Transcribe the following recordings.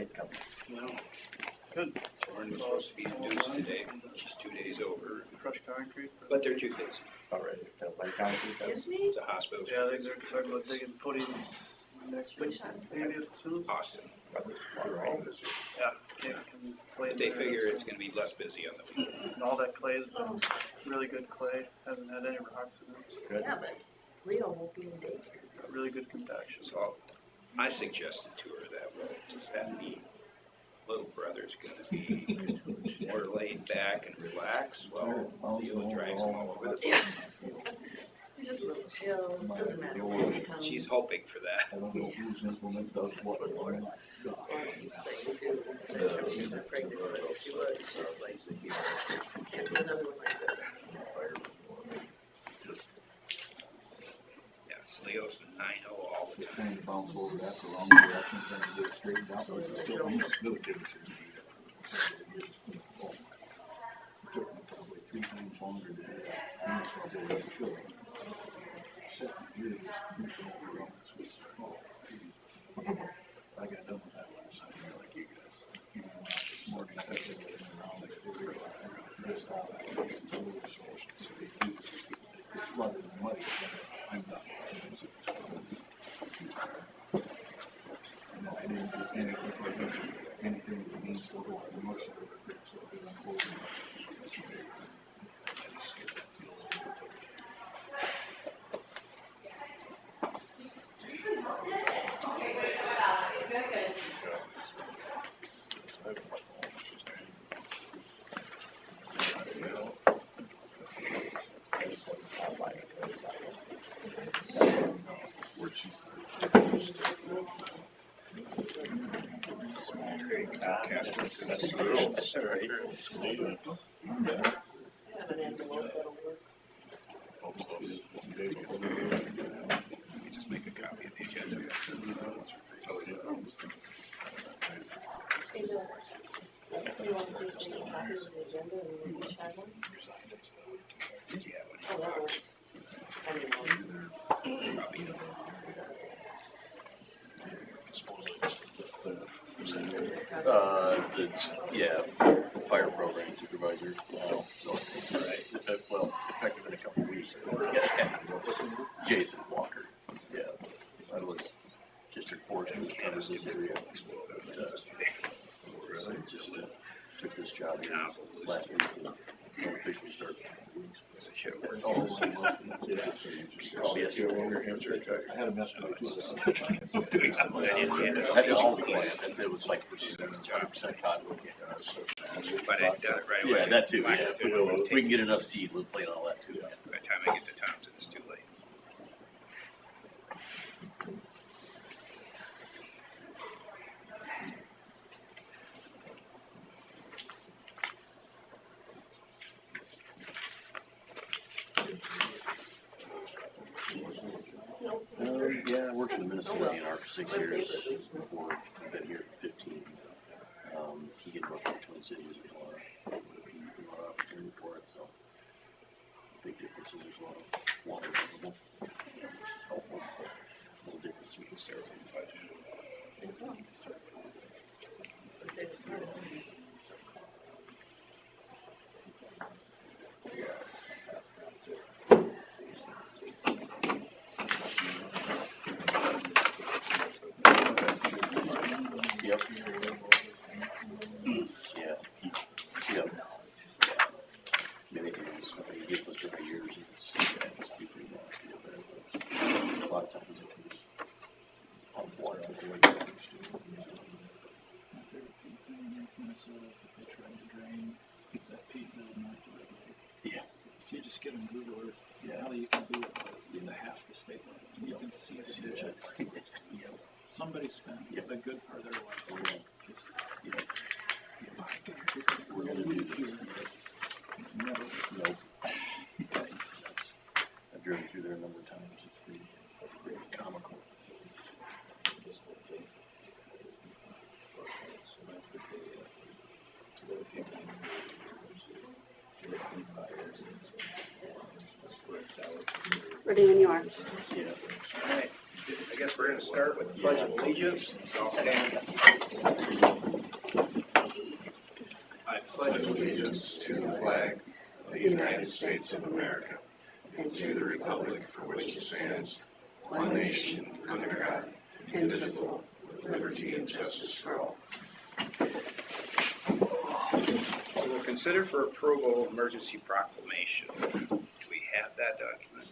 might come. No. Good. Warren was supposed to be induced today, she's 2 days over, Crushed concrete. but they're too busy. Already, like concrete. Excuse me? The hospital's Yeah, they're talking about digging footings next week. Which hospital? Maybe as soon as. Austin. Yeah, Dave can play But they there. figure it's gonna be less busy on the weekend. And all that clay's been really good clay, hasn't had any rocks in it. Good. Yeah, but Leo won't be in daycare. Got really good compaction. So I suggested to her that, well, does that mean little brother's gonna be more laid back and relaxed while Leo drives him all over the place? He's just a little chill, doesn't matter when he comes. She's hoping for that. I don't know who's implement those. That's what Laura keeps saying too. That she's not pregnant, but if she was, she's like, can't do another one like this. Yes, Leo's 9-0 all the time. Trying to bounce over that for long direction, trying to get it straightened out, but it's still, still gives it. Took me probably 3 times longer than that. It should. 7 years, I got done with that last night, like you guys. You know, this morning, I said, around like, just all that. So they do this, it's flooded and muddy, I'm done. I didn't do anything that means to go on much of it, so I'm closing yesterday. I just skipped that deal. Where she's That's cool. That's all right. Have an envelope that'll work. You just make a copy of the agenda. Oh, yeah. Hey, Bill, you want to please make a copy of the agenda and we each have one? Did you have one? Oh, that works. I mean, Copy. It's, yeah, fire program supervisor, so, right, well, effective in a couple of weeks. Yeah, Jason Walker, yeah, I was district forestry, Kansas area. Just took this job here last week, and officially started. Oh, yes, I had a mess with it. that's all the plan, it was like for 7% cotton. But I done it right away. Yeah, that too, yeah, if we can get enough seed, we'll play on all that too. By the time I get to Thompson, it's too late. Yeah, I worked in the Minnesota DNR for 6 years before I've been here 15. He get work in Twin Cities, we had a lot of opportunity for it, so big differences, there's a lot of water available, which is helpful. A little difference we can start with the budget. it's not. But they just kind of- Yep. Yeah. Yep. Many times, you get those for years, it's be pretty nasty. A lot of times it can just pump water out the way it used to. My favorite peat thing in Minnesota is that they tried to drain that peat mill north of it. Yeah. If you just get on Google Earth, Yeah. now you can do it in the half the state level. You can see the ditches. Yep. Somebody spent Yep. a good part of their life. Just, Yep. my God, We're gonna do this. never. Nope. I've driven through there a number of times. It's pretty comical. Ready when you are. Yeah. All right, I got guess we're gonna start with the Pledge of Allegiance. I'll stand. I pledge allegiance to the flag of the United States of America and to the republic for which it stands, one nation, under God, indivisible, with liberty and justice for all. So we'll consider for approval emergency proclamation. Do we have that document?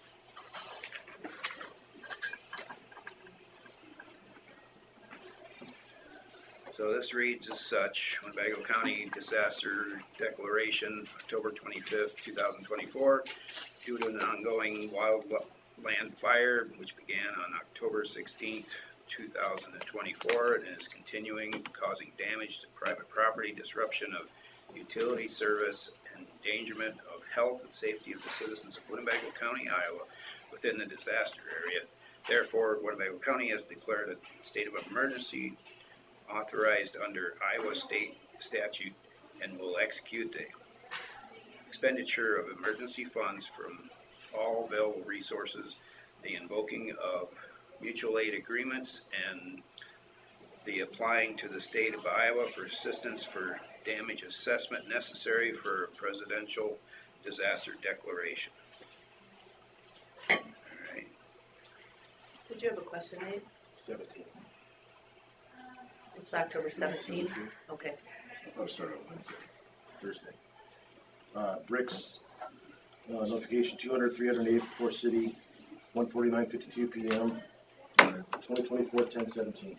So this reads as such: Winnebago County Disaster Declaration, October 25th, 2024, due to an ongoing wildland fire which began on October 16th, 2024, and is continuing, causing damage to private property, disruption of utility service, and endangerment of health and safety of the citizens of Winnebago County, Iowa, within the disaster area. Therefore, Winnebago County has declared a state of emergency authorized under Iowa state statute and will execute the expenditure of emergency funds from all available resources, the invoking of mutual aid agreements, and the applying to the state of Iowa for assistance for damage assessment necessary for a presidential disaster declaration. All right. Did you have a question, Nate? 17. It's October 17th? Okay. I thought it started on Wednesday. Thursday. Bricks, notification 200-308 Fort City, 1:49:52 p.m. 2024-10/17.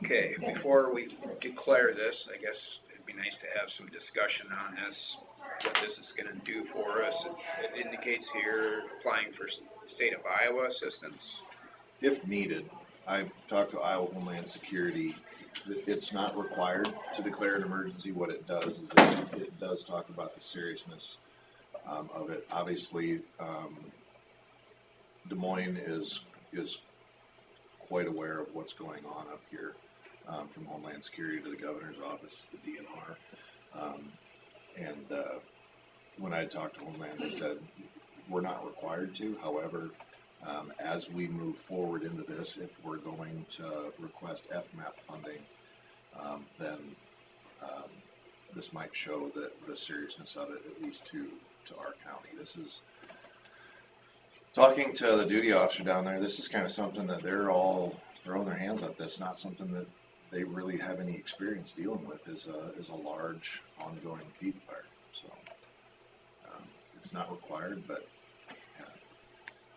Okay, before we declare this, I guess it'd be nice to have some discussion on this, what this is gonna do for us. It indicates here applying for state of Iowa assistance. If needed, I've talked to Iowa Homeland Security. It's not required to declare an emergency. What it does is it does talk about the seriousness of it. Obviously, Des Moines is quite aware of what's going on up here, from Homeland Security to the governor's office, the DNR. When I talked to Homeland, they said we're not required to. However, as we move forward into this, if we're going to request FMAP funding, then this might show that the seriousness of it, at least to our county. This is, talking to the duty officer down there, this is kind of something that they're all throwing their hands up. That's not something that they really have any experience dealing with, is a large ongoing peat fire. So it's not required, but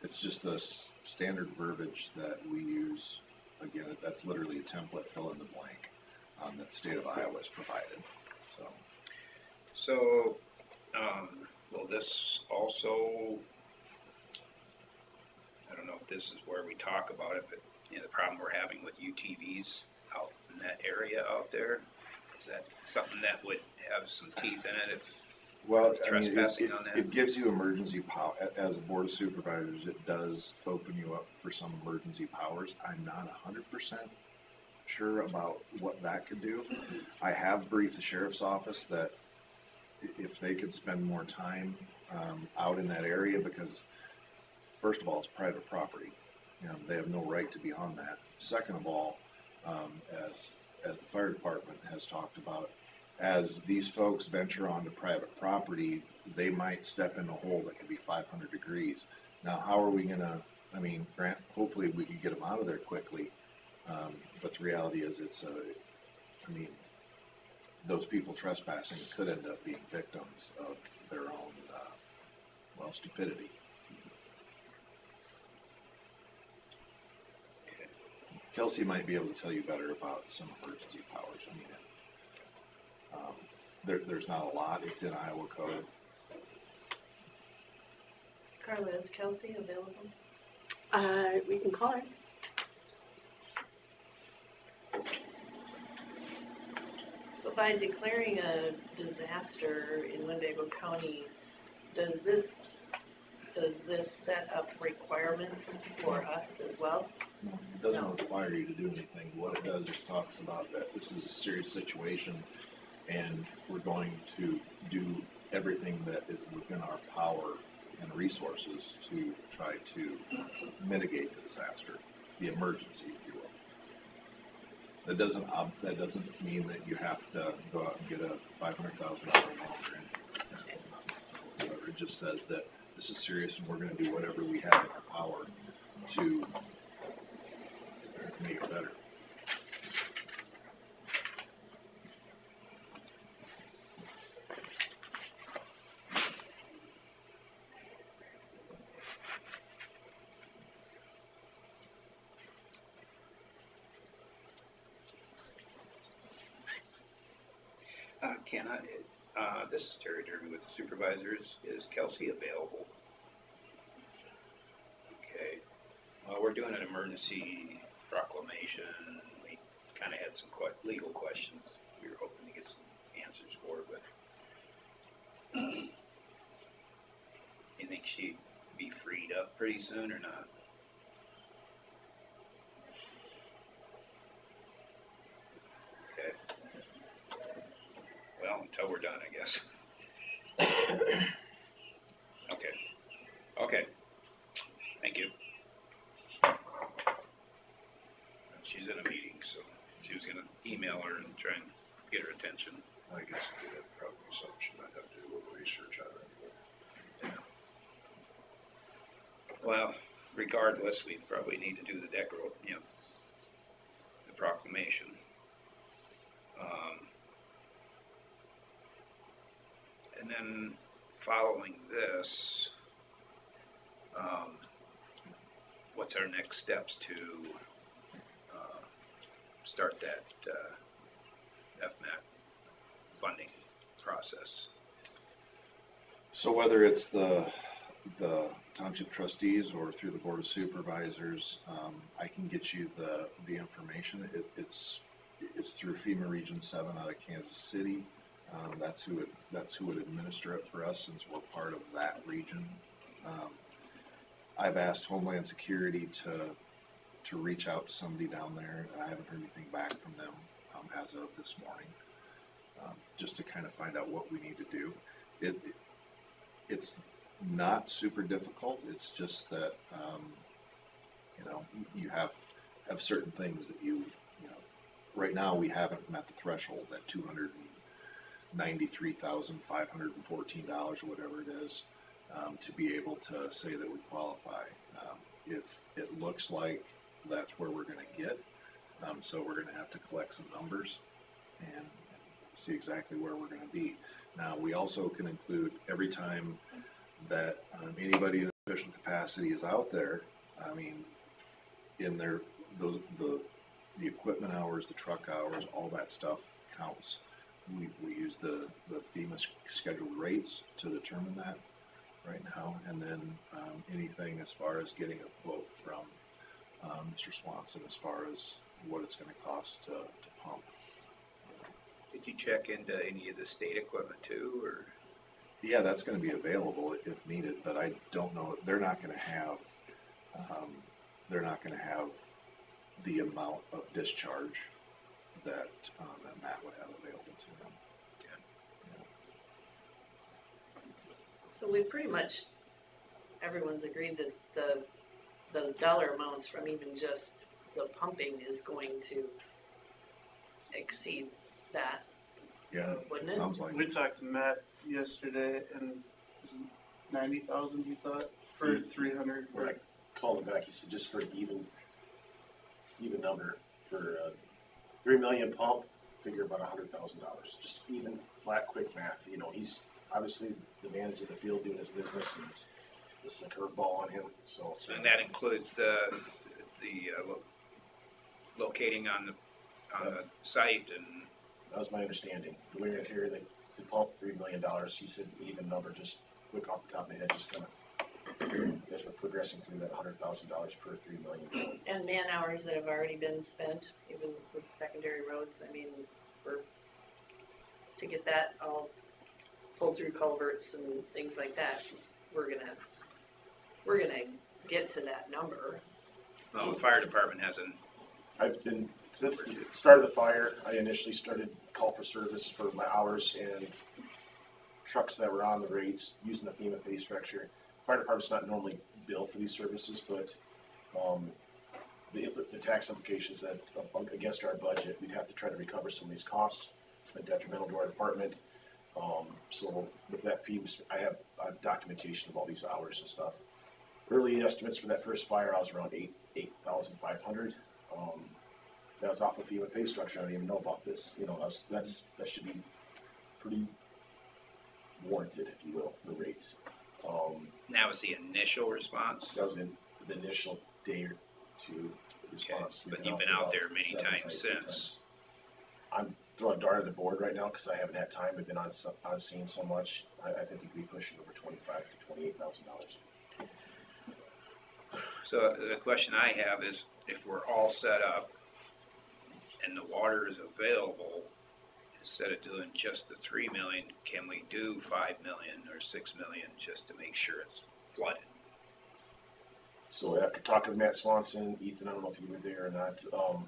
it's just the standard verbiage that we use. Again, that's literally a template, fill in the blank, that the state of Iowa has provided. So, will this also, I don't know if this is where we talk about it, but you know, the problem we're having with UTVs out in that area out there, is that something that would have some teeth in it if Well, trespassing on that? It gives you emergency power. As a board of supervisors, it does open you up for some emergency powers. I'm not 100% sure about what that could do. I have briefed the sheriff's office that if they could spend more time out in that area, because first of all, it's private property. You know, they have no right to be on that. Second of all, as the fire department has talked about, as these folks venture onto private property, they might step in a hole that could be 500 degrees. Now, how are we gonna, I mean, Grant, hopefully we can get them out of there quickly, but the reality is those people trespassing could end up being victims of their own, stupidity. Okay. Kelsey might be able to tell you better about some emergency powers. I mean, there's not a lot. It's in Iowa code. Carla, is Kelsey available? We can call her. So by declaring a disaster in Winnebago County, does this set up requirements for us as well? It doesn't require require you to do anything. What it does is talks about that this is a serious situation and we're going to do everything that is within our power and resources to try to mitigate the disaster, the emergency, if you will. That doesn't mean that you have to go out and get a $500,000 loan or anything. Whatever. It just says that this is serious and we're going to do whatever we have in our power to make it better. Ken, this is Terry Derby with the Supervisors. Is Kelsey available? Okay. Well, we're doing an emergency proclamation. We kind of had some legal questions we were hoping to get some answers for, but you think she'd be freed up pretty soon or not? Okay. Well, until we're done, I guess. Okay. Thank you. She's in a meeting, so she was gonna email her and try and get her attention. I guess that's probably something I'd have to do a little research on it. Well, regardless, we probably need to do the the proclamation. And then following this, what's our next steps to start that FMAC funding process? So whether it's the township trustees or through the board of supervisors, I can get you the information. It's through FEMA Region 7 out of Kansas City. That's who would administer it for us since we're part of that region. I've asked Homeland Security to reach out to somebody down there, and I haven't heard anything back from them as of this morning, just to kind of find out what we need to do. It's not super difficult. It's just that you have certain things that right now we haven't met the threshold at $293,514 or whatever it is, to be able to say that we qualify. If it looks like that's where we're going to get, so we're going to have to collect some numbers and see exactly where we're going to be. Now, we also can include every time that anybody in official capacity is out there. I mean, in the equipment hours, the truck hours, all that stuff counts. We use the FEMA scheduled rates to determine that right now, and then anything as far as getting a quote from Mr. Swanson as far as what it's going to cost to pump. Did you check into any of the state equipment too, or? Yeah, that's going to be available if needed, but I don't know. They're not going to have the amount of discharge that Matt would have available to them. So we pretty much, everyone's agreed that the dollar amounts from even just the pumping is going to exceed that, Yeah, wouldn't it? sounds like We talked to Matt yesterday, and it was 90,000, he thought, for 300. When I called him back, he said just for an even number, for 3 million pump, figure about $100,000. Just even, flat, quick math. He's obviously the man's in the field doing his business, and it's a curveball on him. So And that includes the locating on the site and. that was my understanding. The way I carry the pump, $3 million. He said even number, just quick off the top of my head, just kind of as we're progressing through that $100,000 per $3 million. And man hours that have already been spent, even with secondary roads, I mean, to get that all pulled through culverts and things like that, we're gonna get to that number. Well, the fire department hasn't I've been, since the start of the fire, I initially started call for service for my hours and trucks that were on the rates using the FEMA pay structure. Fire department's not normally billed for these services, but, the tax implications that, against our budget, we'd have to try to recover some of these costs. It's been detrimental to our department. So with that piece, I have documentation of all these hours and stuff. Early estimates for that first fire, I was around 8,500. That was off of FEMA pay structure. I didn't even know about this. You know, that should be pretty warranted, if you will, the rates. That was the initial response. That was in the initial day or two response. Okay, but you've been out there many times since. I'm throwing a dart at the board right now because I haven't had time. We've been on scene so much. I think we could be pushing over $25,000 to $28,000. So the question I have is, if we're all set up and the water is available, instead of doing just the 3 million, can we do 5 million or 6 million just to make sure it's flooded? So after talking to Matt Swanson, Ethan, I don't know if you were there or not, or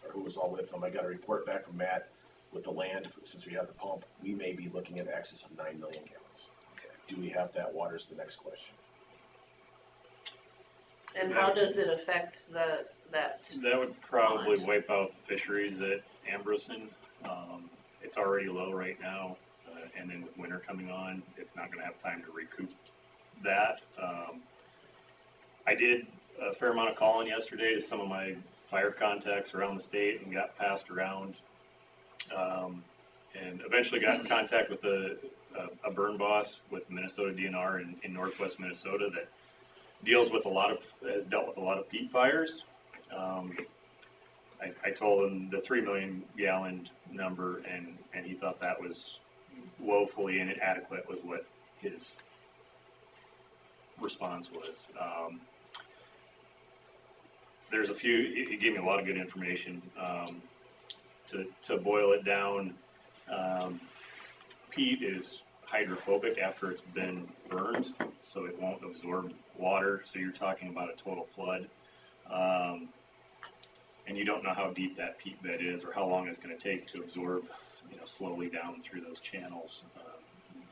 who was all with him, I got a report back from Matt with the land, since we have the pump, we may be looking at access of 9 million gallons. Okay. Do we have that water is the next question. And how does it affect that? That would probably wipe out the fisheries at Ambrosen. It's already low right now, and then with winter coming on, it's not gonna have time to recoup that. I did a fair amount of calling yesterday to some of my fire contacts around the state and got passed around. And eventually got in contact with a burn boss with the Minnesota DNR in northwest Minnesota that has dealt with a lot of peat fires. I told him the 3 million gallon number, and he thought that was woefully inadequate with what his response was. There's a few, he gave me a lot of good information. To boil it down, peat is hydrophobic after it's been burned, so it won't absorb water, so you're talking about a total flood. And you don't know how deep that peat bed is or how long it's going to take to absorb, slowly down through those channels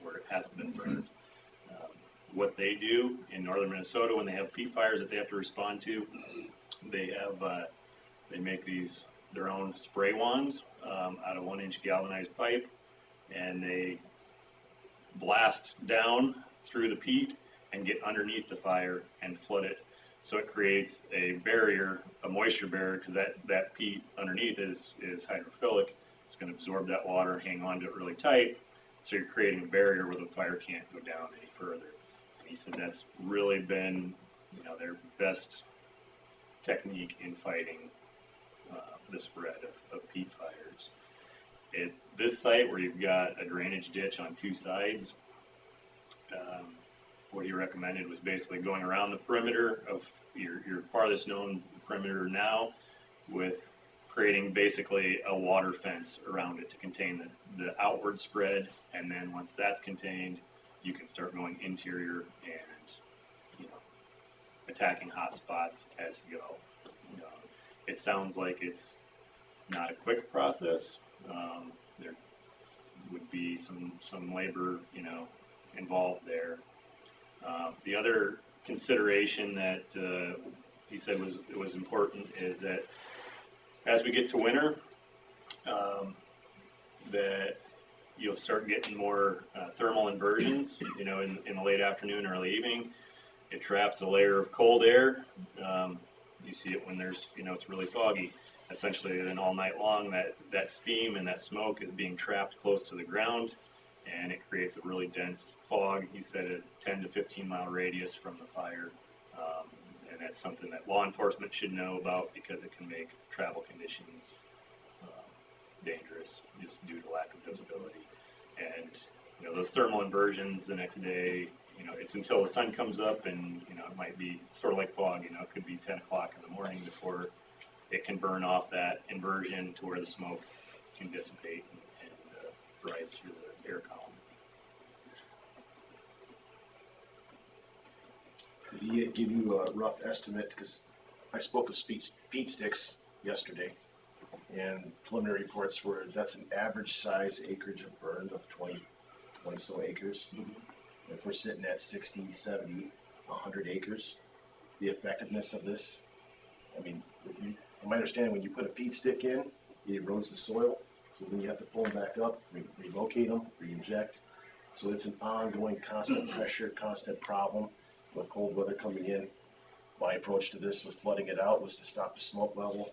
where it hasn't been burned. What they do in northern Minnesota when they have peat fires that they have to respond to, they make their own spray wands out of 1-inch galvanized pipe, and they blast down through the peat and get underneath the fire and flood it. So it creates a barrier, a moisture barrier, because that peat underneath is hydrophilic. It's going to absorb that water, hang on to it really tight. So you're creating a barrier where the fire can't go down any further. And he said that's really been, their best technique in fighting the spread of peat fires. At this site where you've got a drainage ditch on two sides, what he recommended was basically going around the perimeter of your farthest known perimeter now, with creating basically a water fence around it to contain the outward spread, and then once that's contained, you can start going interior and attacking hot spots as you go. It sounds like it's not a quick process. There would be some labor involved there. The other consideration that he said was important is that as we get to winter, that you'll start getting more thermal inversions, in the late afternoon, early evening. It traps a layer of cold air. You see it when there's, it's really foggy. Essentially, then all night long, that steam and that smoke is being trapped close to the ground, and it creates a really dense fog. He said a 10 to 15 mile radius from the fire, and that's something that law enforcement should know about because it can make travel conditions dangerous just due to lack of visibility. And those thermal inversions the next day, it's until the sun comes up, and it might be sort of like fog. It could be 10 o'clock in the morning before it can burn off that inversion to where the smoke can dissipate and rise through the air column. Could he give you a rough estimate? Because I spoke with peat sticks yesterday, and preliminary reports were, that's an average size acreage of burned of 20 so acres. If we're sitting at 60, 70, 100 acres, the effectiveness of this, I mean, from my understanding, when you put a peat stick in, it erodes the soil, so then you have to pull them back up, relocate them, re-inject. So it's an ongoing, constant pressure, constant problem with cold weather coming in. My approach to this was flooding it out, was to stop the smoke level.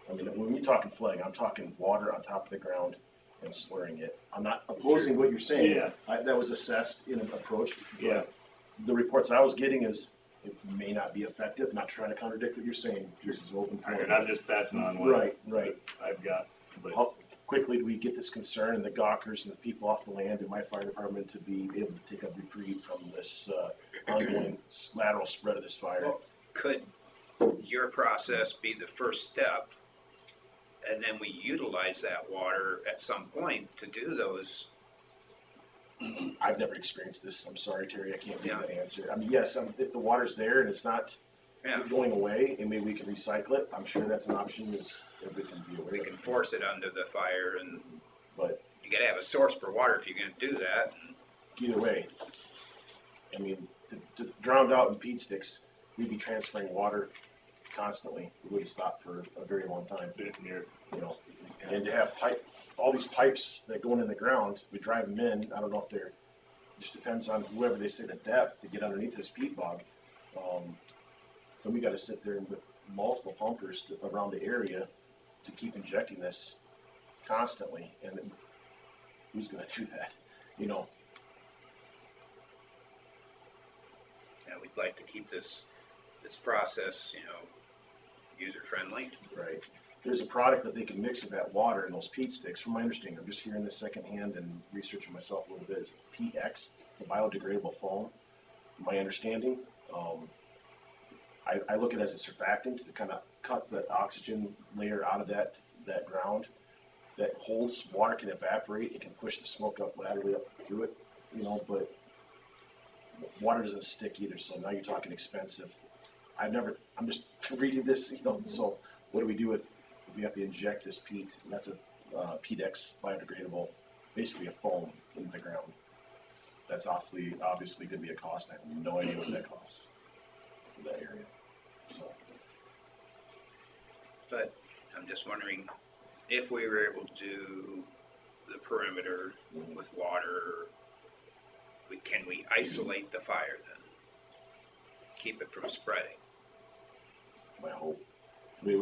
I mean, when you're talking flooding, I'm talking water on top of the ground and slurring it. I'm not opposing what you're saying. Yeah. That was assessed in an approach. but Yeah. The reports I was getting is it may not be effective, not trying to contradict what you're saying. This is open. And I'm just passing on what Right. I've got, but. How quickly do we get this concern and the gawkers and the people off the land in my fire department to be able to take a reprieve from this ongoing lateral spread of this fire? Could your process be the first step, and then we utilize that water at some point to do those? I've never experienced this. I'm sorry, Terry, I can't give Yeah. that answer. I mean, yes, if the water's there and it's not Yeah, going away and maybe we can recycle it, I'm sure that's an option is if we can be aware we of can it. force it under the fire, and But you gotta have a source for water if you're gonna do that. either way, I mean, to drowned out in peat sticks, we'd be transferring water constantly. We wouldn't stop for a very long time, you know. And to have all these pipes that go in the ground, we drive them in, I don't know if they're, just depends on whoever they say the depth to get underneath this peat bog. Then we gotta sit there with multiple pumpers around the area to keep injecting this constantly, and then who's gonna do that, you know? Yeah, we'd like to keep this process, user-friendly. Right. There's a product that they can mix with that water in those peat sticks, from my understanding, I'm just hearing this secondhand and researching myself a little bit, is PX, it's a biodegradable foam, from my understanding. I look at it as a surfactant to kind of cut the oxygen layer out of that ground that holds, water can evaporate, it can push the smoke up laterally up through it, but water doesn't stick either, so now you're talking expensive. I'm just reading this, so what do we do with, if we have to inject this peat, and that's a PX biodegradable, basically a foam into the ground. That's obviously gonna be a cost, I have no idea what that costs for that area, so. But I'm just wondering if we were able to do the perimeter with water, can we isolate the fire then? Keep it from spreading? My hope. We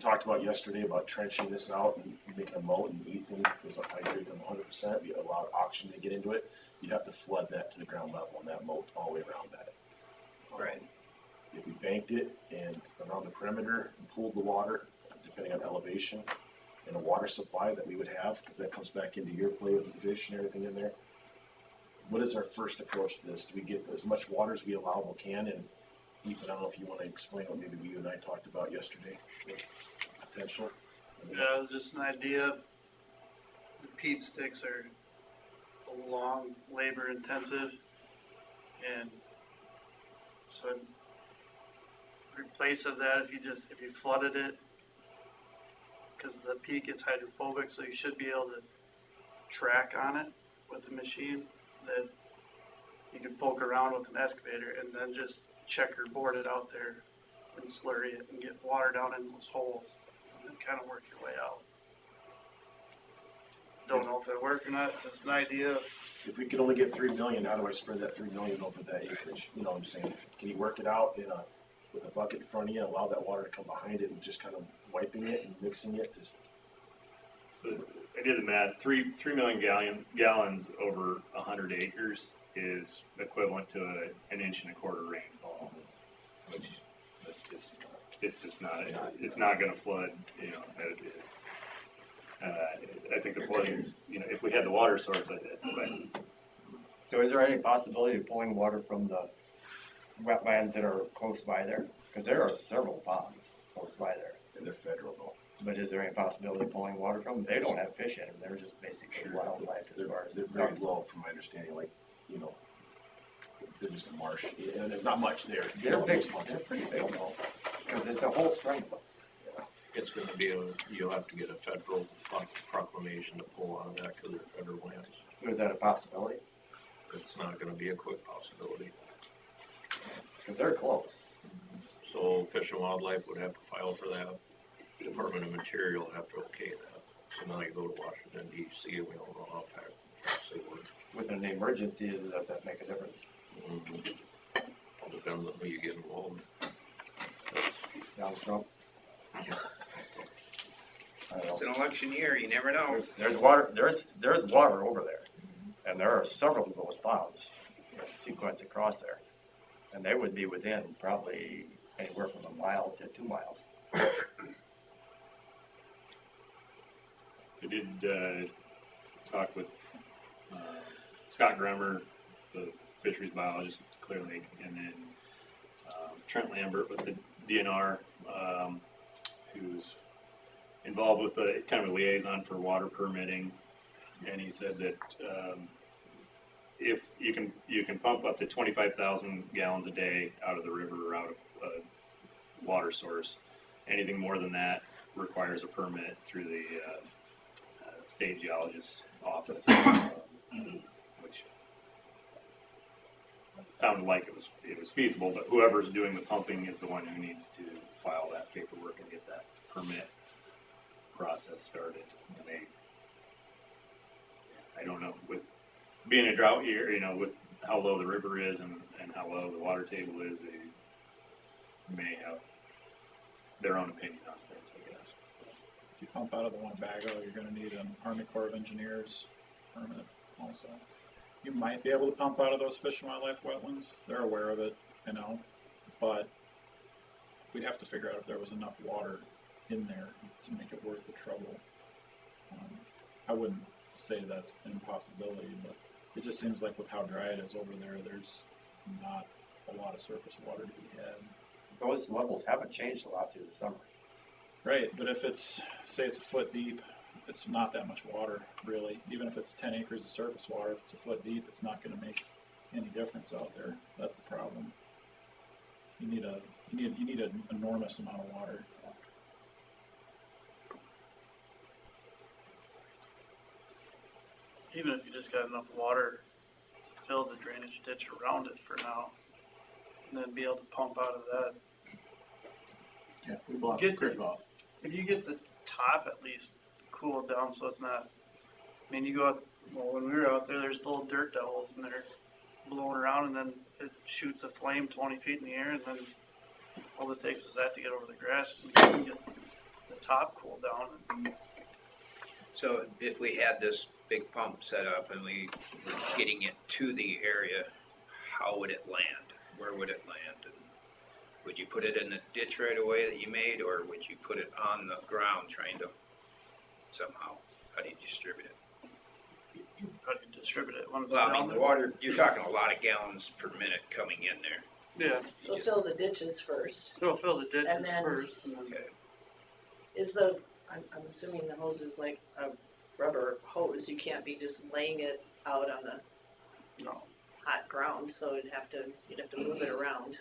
talked about yesterday about trenching this out and making a moat, and Ethan was, I agree with him 100%, we allowed oxygen to get into it, you'd have to flood that to the ground level and that moat all the way around that. Right. If we banked it and around the perimeter and pooled the water, depending on elevation, and a water supply that we would have, because that comes back into your play with the fish and everything in there. What is our first approach to this? Do we get as much water as we allowable can? And Ethan, I don't know if you want to explain what maybe you and I talked about yesterday, with potential. Yeah, it was just an idea. The peat sticks are long, labor intensive, and so in replace of that, if you flooded it, because the peat gets hydrophobic, so you should be able to track on it with the machine, that you can poke around with an excavator and then just checkerboard it out there and slurry it and get water down in those holes and then kind of work your way out. Don't know if it'll work or not, it's an idea. If we could only get 3 million, how do I spread that 3 million over that acreage? You know what I'm saying? Can you work it out with a bucket in front of you, allow that water to come behind it and just kind of wiping it and mixing it? So I did the math, 3 million gallons over 100 acres is equivalent to an 1.25 inch rainfall, which it's just not, it's not gonna flood, as it is. I think the flooding is, if we had the water source, but So is there any possibility of pulling water from the wetlands that are close by there? Because there are several ponds close by there. And they're federal though. But is there any possibility of pulling water from them? They don't have fish in them, they're just basically wildlife as far as. They're very low from my understanding, they're just a marsh, and there's not much there. They're big, they're pretty big though, because it's a whole string of them. It's gonna be you'll have to get a federal proclamation to pull out of that because they're federal lands. So is that a possibility? It's not gonna be a quick possibility. Because they're close. So Fish and Wildlife would have to file for that. Department of Interior will have to okay that. So now you go to Washington DC and we don't know how fast they work. With an emergency, does that make a difference? All depends on who you get involved. Donald Trump? I don't It's know. an election year, you never know. There's water, there's water over there. And there are several of those ponds, sequence across there. And they would be within probably anywhere from 1 mile to 2 miles. I did talk with Scott Grummer, the fisheries biologist at Clear Lake, and then Trent Lambert with the DNR, who's involved with the kind of a liaison for water permitting. And he said that if you can pump up to 25,000 gallons a day out of the river or out of a water source. Anything more than that requires a permit through the state geologist's office, which sounded like it was feasible, but whoever's doing the pumping is the one who needs to file that paperwork and get that permit process started. And I don't know, with being a drought year, with how low the river is and how low the water table is, they may have their own opinion on things, I guess. If you pump out of the Winnebago, you're gonna need an Army Corps of Engineers permit also. You might be able to pump out of those Fish and Wildlife wetlands, they're aware of it, but we'd have to figure out if there was enough water in there to make it worth the trouble. I wouldn't say that's an impossibility, but it just seems like with how dry it is over there, there's not a lot of surface water to be had. Those levels haven't changed a lot through the summer. Right, but if it's, say it's a foot deep, it's not that much water, really. Even if it's 10 acres of surface water, if it's a foot deep, it's not gonna make any difference out there. That's the problem. You need an enormous amount of water. Even if you just got enough water to fill the drainage ditch around it for now, and then be able to pump out of that. Yeah, we blocked Get the creek off. If you get the top at least cooled down so it's not, I mean, you go out, well, when we were out there, there's little dirt devils and they're blowing around and then it shoots a flame 20 feet in the air and then all it takes is that to get over the grass and you can get the top cooled down. So if we had this big pump set up and we were getting it to the area, how would it land? Where would it land? And would you put it in the ditch right away that you made, or would you put it on the ground trying to somehow, how do you distribute it? How do you distribute it? When it's Well, I down mean, the there? water, you're talking a lot of gallons per minute coming in there. Yeah, So fill the ditches first. so fill the ditches And then- first and then, Okay. Is I'm assuming the hose is like a rubber hose, you can't be just laying it out on the no. hot ground, so you'd have to move it around.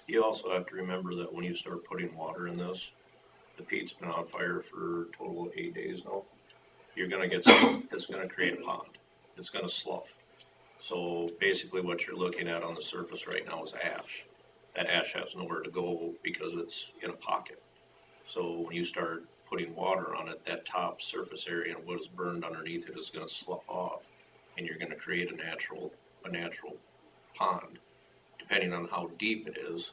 You also have to remember that when you start putting water in this, the peat's been on fire for a total of 8 days now. You're gonna get, it's gonna create a pond. It's gonna slough. So basically what you're looking at on the surface right now is ash. That ash has nowhere to go because it's in a pocket. So when you start putting water on it, that top surface area and what is burned underneath it is gonna slough off. And you're gonna create a natural pond, depending on how deep it is.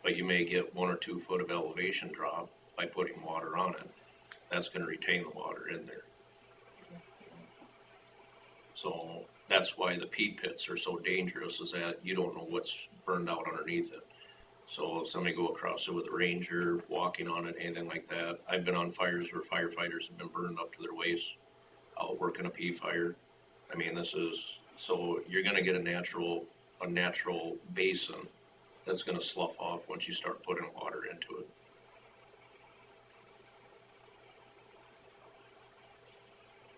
But you may get 1 or 2 foot of elevation drop by putting water on it. That's gonna retain the water in there. So that's why the peat pits are so dangerous, is that you don't know what's burned out underneath it. So if somebody go across it with a ranger, walking on it, anything like that. I've been on fires where firefighters have been burned up to their waist out working a pea fire. I mean, so you're gonna get a natural basin that's gonna slough off once you start putting water into it.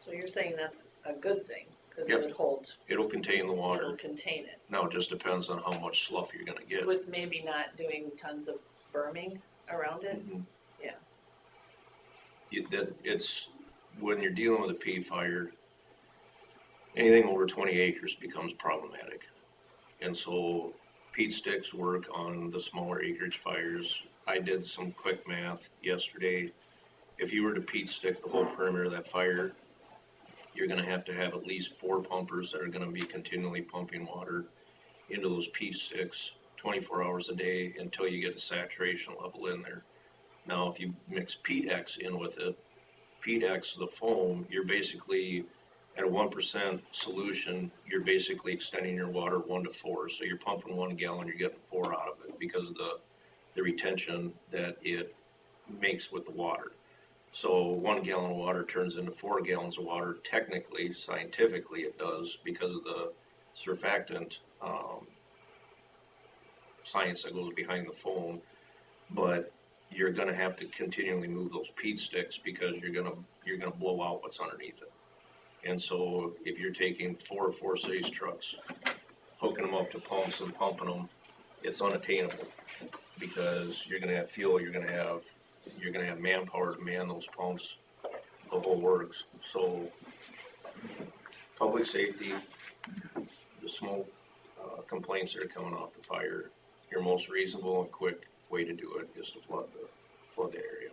So you're saying that's a good thing, Cause Yep. it would hold, It'll contain the it'll water. contain it, Now it just depends on how much slough you're gonna get. with maybe not doing tons of berming around it. Mhm. Yeah. It's, when you're dealing with a peat fire, anything over 20 acres becomes problematic. And so peat sticks work on the smaller acreage fires. I did some quick math yesterday. If you were to peat stick the whole perimeter of that fire, you're gonna have to have at least 4 pumpers that are gonna be continually pumping water into those peat sticks 24 hours a day until you get a saturation level in there. Now, if you mix peat X in with it, peat X, the foam, you're basically, at a 1% solution, you're basically extending your water 1 to 4. So you're pumping 1 gallon, you're getting 4 out of it because of the retention that it makes with the water. So 1 gallon of water turns into 4 gallons of water. Technically, scientifically, it does because of the surfactant science that goes behind the foam. But you're gonna have to continually move those peat sticks because you're gonna blow out what's underneath it. And so if you're taking 4 4-stage trucks, hooking them up to pumps and pumping them, it's unattainable because you're gonna have fuel, you're gonna have manpower to man those pumps, the whole works. So public safety, the smoke complaints that are coming off the fire, your most reasonable and quick way to do it is to flood the area.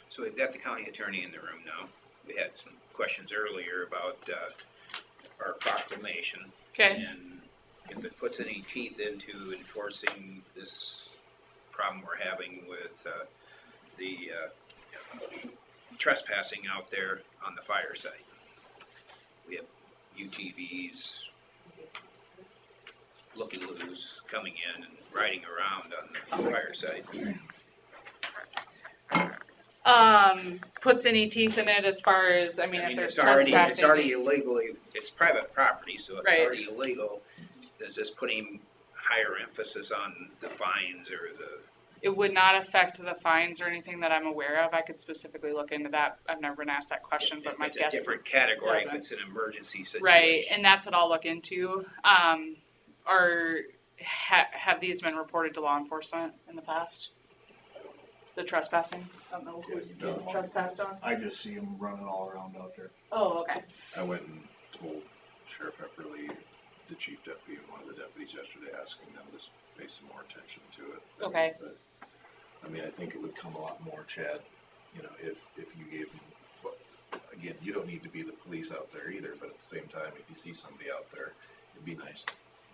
So we've got the county attorney in the room now. We had some questions earlier about our proclamation. Okay. And if it puts any teeth into enforcing this problem we're having with the trespassing out there on the fire site. We have UTVs, looky-loos coming in and riding around on the fire site. Puts any teeth in it as far as, I mean, if there's it's already trespassing. illegally, it's private property, so it's Right. already illegal. Is this putting higher emphasis on the fines or the? It would not affect the fines or anything that I'm aware of. I could specifically look into that. I've never been asked that question, but my It's guess a is different category if doesn't. it's an emergency situation. right, and that's what I'll look into. Have these been reported to law enforcement in the past? The trespassing? I don't know who's Yeah, getting trespassed on. I just see them running all around out there. Oh, okay. I went and told Sheriff Epperly, the chief deputy, and one of the deputies yesterday, asking them to pay some more attention to it. Okay. But, I mean, I think it would come a lot more, Chad, you know, if you gave them, but, again, you don't need to be the police out there either, but at the same time, if you see somebody out there, it'd be nice,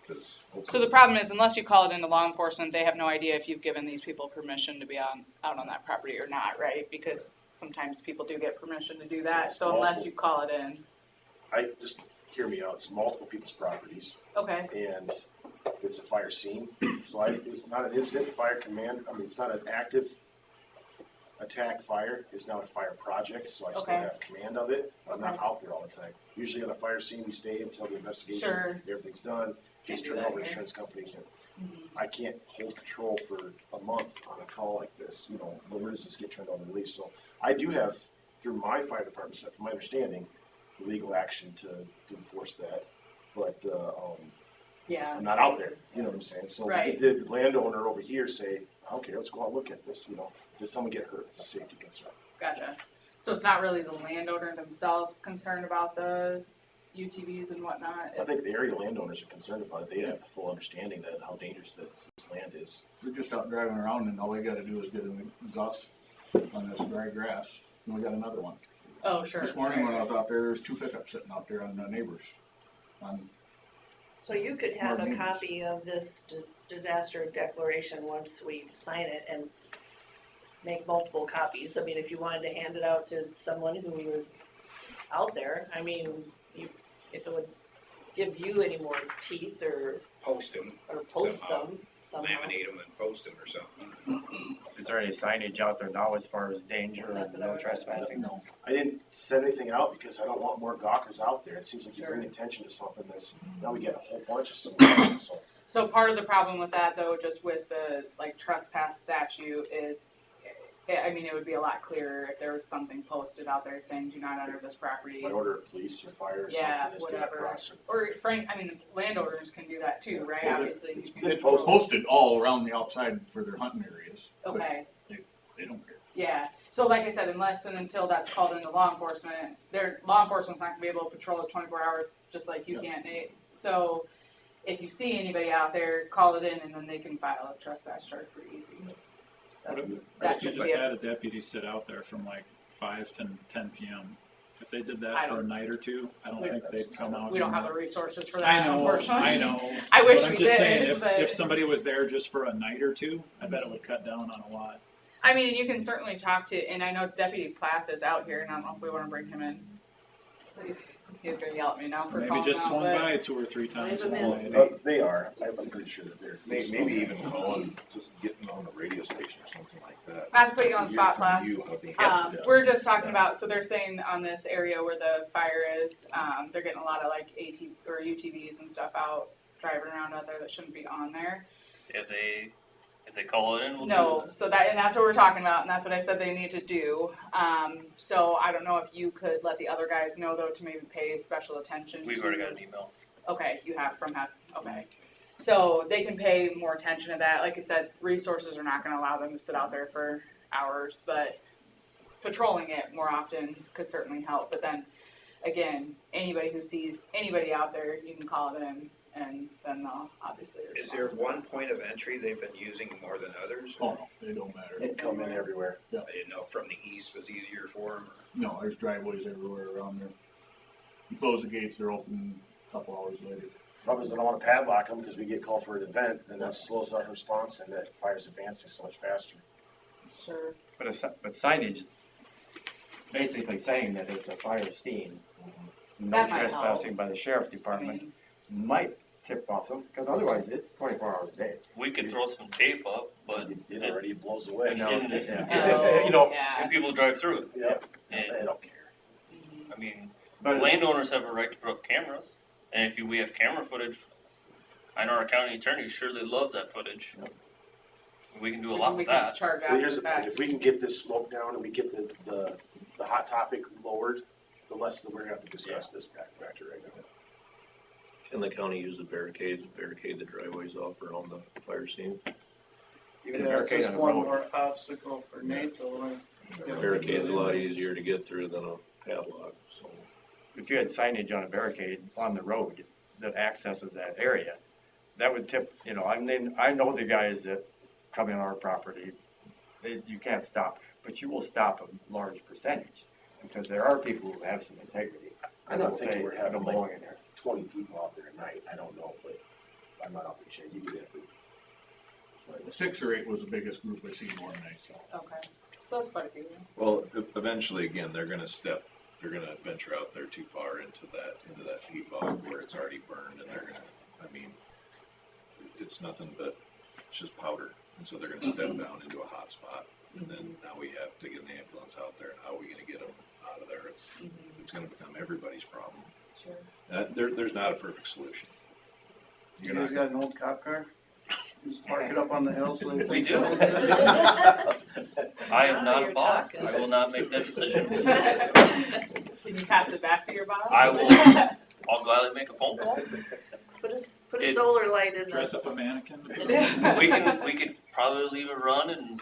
because. So the problem is, unless you call it into law enforcement, they have no idea if you've given these people permission to be out on that property or not, right? Because sometimes people do get permission to do that, so unless you call it in. Just hear me out, it's multiple people's properties, Okay, and it's a fire scene, so it's not an incident fire command, I mean, it's not an active attack fire, it's now a fire project, so I still Okay. have command of it, I'm not Okay. out there all the time. Usually on a fire scene, we stay until the investigation, Sure. everything's done, just do turn that over to here. insurance companies, and Mhm. I can't hold control for a month on a call like this, you know, where does this get turned over and released, so I do have, through my fire department, from my understanding, legal action to enforce that, but, yeah. I'm not out there, you know what I'm saying? So Right. did the landowner over here say, okay, let's go out and look at this, you know, did someone get hurt? It's a safety concern. Gotcha. So it's not really the landowner themselves concerned about the UTVs and whatnot? I think the area landowners are concerned about it. They have a full understanding that how dangerous this land is. They're just out driving around and all they gotta do is get an exhaust on this dry grass, and we got another one. Oh, sure. This morning when I was out there, there's 2 pickups sitting out there on the neighbors. So you could have a Martinez. copy of this disaster declaration once we sign it and make multiple copies. I mean, if you wanted to hand it out to someone who was out there, I mean, if it would give you any more teeth or Post them, post Somehow. them somehow. laminate them and post them or something. Is there any signage out there now as far as danger and no trespassing? No. I didn't send anything out because I don't want more gawkers out there. It seems like you bring attention to something that's, now we get a whole bunch of stuff, so. So part of the problem with that though, just with the like trespass statute is I mean, it would be a lot clearer if there was something posted out there saying, do not enter this property. By order of police or fire or something. Yeah, just do that whatever. process. Or Frank, I mean, landowners can do that too, right? Well, Obviously. you can It's control- posted all around the outside for their hunting areas. but Okay, They don't care. yeah. So like I said, unless and until that's called into law enforcement, law enforcement's not gonna be able to patrol it 24 hours, just like you Yeah. can't, Nate. So if you see anybody out there, call it in and then they can file a trespass charge pretty easy. That's- I That just should be had it. a deputy sit out there from like 5 to 10 PM. If they did I that for a don't- night or two, I don't we- think they'd come out. We don't and- have the resources for I that, know, unfortunately. I know. I wish But I'm we just did, saying, but- if somebody was there just for a night or two, I bet it would cut down on a lot. I mean, you can certainly talk to, and I know Deputy Plath is out here, and I don't know if we wanna bring him in. He's gonna yell at me now for Maybe calling just out, swing but by 2 or 3 times a Leave 'em in. night. They are, I'm pretty sure that they're. Maybe even calling, just getting on the radio station or something like that. Not to put you on To the spot, hear from Plath. you how the answer is. We're just talking about, so they're saying on this area where the fire is, they're getting a lot of like AT or UTVs and stuff out, driving around out there that shouldn't be on there. If they call it in, we'll do No, it. so that, and that's what we're talking about, and that's what I said they need to do. So I don't know if you could let the other guys know though to maybe pay special attention. We've to- already got an email. Okay, you have from that, okay. So they can pay more attention to that. Like I said, resources are not gonna allow them to sit out there for hours, but patrolling it more often could certainly help. But then, again, anybody who sees anybody out there, you can call it in and then they'll obviously respond. Is there one point of entry they've been using more than others? Oh, no, they don't matter. They come in everywhere. I didn't know if from the east was easier for them. No, there's driveways everywhere around there. You close the gates, they're open a couple hours later. Problem is, I don't wanna padlock them, because we get called for an event, and that slows our response, and that fire's advancing so much faster. Sure. But signage basically saying that it's a fire scene, no That might trespassing by the sheriff's I department, mean, might tip off them, because otherwise it's 24 hours a day. We could throw some tape up, but It already blows away. No, it- yeah. You know, yeah. if people drive through it, Yep, and, they don't care. I mean, But landowners have a right to put up cameras, and if we have camera footage, I know our county attorney surely loves that footage. We can do a lot We with can that. charge But after here's the the point, fact. if we can get this smoke down and we get the hot topic lowered, the less that we're gonna have to discuss this factor right now. Can the county use the barricades, barricade the driveways off around the fire scene? even a Yeah, it's barricade just on the one road. more obstacle for Nate to learn. Barricade's a lot easier to get through than a padlock, so. If you had signage on a barricade on the road that accesses that area, that would tip, I mean, I know the guys that come in our property, you can't stop, but you will stop a large percentage, because there are people who have some integrity. I'm and not will thinking say, we're "I having don't like belong in there." 20 people out there at night, I don't know, but I'm not out there, Shane, you do that. The 6 or 8 was the biggest group I seen one night, so. Okay, so that's quite a few. Well, eventually, again, they're gonna venture out there too far into that heat bog where it's already burned, and they're gonna, I mean, it's nothing but, it's just powder, and so they're gonna step down into a hot spot, and then now we have to get an ambulance out there, and how are we gonna get them out of there? It's gonna become everybody's problem. Sure. There's not a perfect solution. You guys got an old cop car? Just park it up on the hill so they We think do. someone's there. I am Now not you're a boss. talking. I will not make that decision. Can you pass it back to your boss? I will, I'll gladly make a phone call. Put a It- solar light in Dress the, up a mannequin. We could probably leave a run and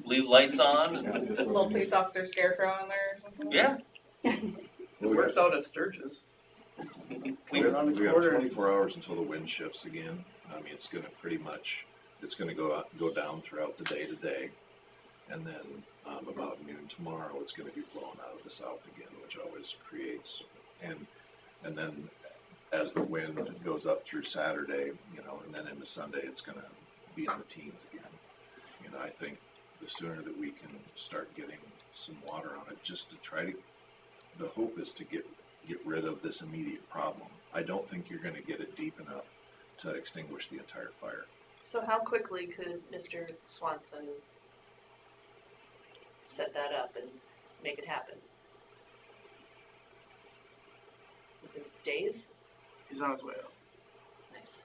leave lights on and, Yeah, just Little what police officer scarecrow in there or something? yeah. It Works out at Sturgis. We We, have 24 hours until the wind shifts again. I mean, it's gonna go down throughout the day today. And then, about noon tomorrow, it's gonna be blowing out of the south again, which always creates, and then as the wind goes up through Saturday, and then into Sunday, it's gonna be in the teens again. I think the sooner that we can start getting some water on it, just to try to, the hope is to get rid of this immediate problem. I don't think you're gonna get it deep enough to extinguish the entire fire. so how quickly could Mr. Swanson set that up and make it happen? Within days? he's on his way up. Nice.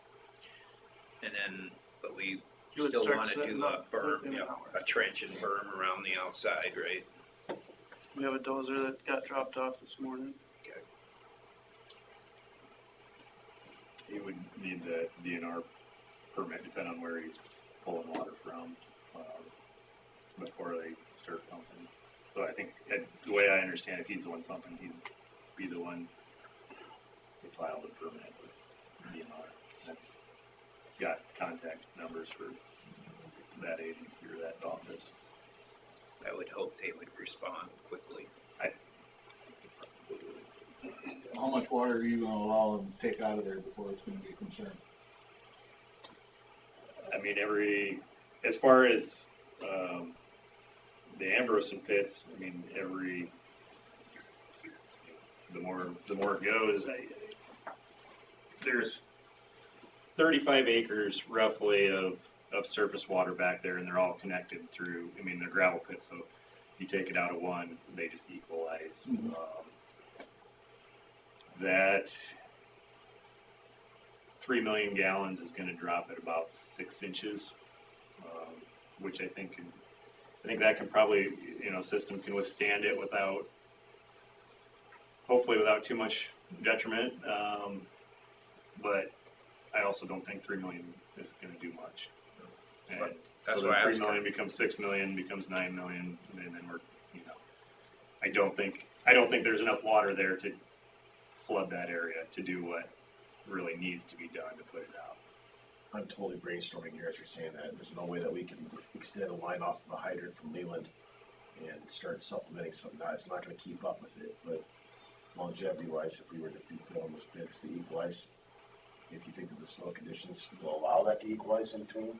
And then, but we You would Still start wanna setting do a up berm, within an yeah, hour. a trench and berm around the outside, right? We have a dozer that got dropped off this morning. He would need the DNR permit, depending on where he's pulling water from, before they start pumping. So I think, the way I understand it, if he's the one pumping, he'd be the one to file the permit with DNR. I've got contact numbers for that agency or that office. I would hope they would respond quickly. How much water are you gonna allow them to take out of there before it's gonna be a concern? I mean, as far as, the Ambrose pits, I mean, the more it goes, there's 35 acres roughly of surface water back there, and they're all connected through, I mean, they're gravel pits, so you take it out of one, they just equalize. That 3 million gallons is gonna drop at about 6 inches, which I think that can probably, system can withstand it hopefully without too much detriment. But I also don't think 3 million is gonna do much. And That's so why then I 3 was million becomes 6 million, becomes 9 million, and then we're, I don't think there's enough water there to flood that area to do what really needs to be done to put it out. I'm totally brainstorming here as you're saying that. There's no way that we can extend a line off of a hydrant from Leland and start supplementing something. Now, it's not gonna keep up with it, but longevity wise, if we were to be filling those pits to equalize, if you think of the soil conditions, will allow that to equalize in between.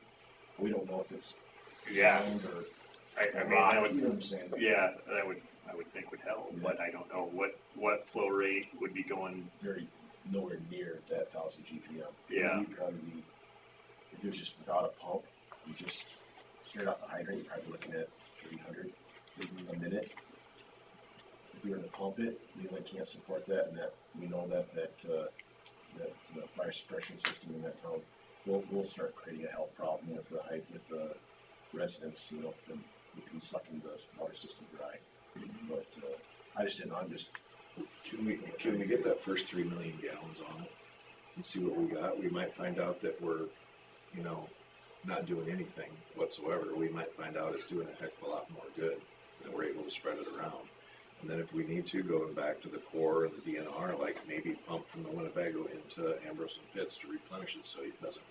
We don't know if it's Yeah, sand or I mean, rock, that would, you know what I'm saying? yeah, I would think would help, but I don't know what flow rate would be going. Very, nowhere near that 1,000 GPM. Yeah. You'd probably be, if it was just without a pump, you just straight off the hydrant, you're probably looking at 300 a minute. If we were to pump it, Leland can't support that, and that, we know that the fire suppression system in that town will start creating a health problem with the residents, them be sucking the water system dry. But, Can we get that first 3 million gallons on it and see what we got? We might find out that we're, not doing anything whatsoever. We might find out it's doing a heck of a lot more good, and we're able to spread it around. And then if we need to, going back to the core and the DNR, like maybe pump from the Winnebago into Ambrose pits to replenish it so it doesn't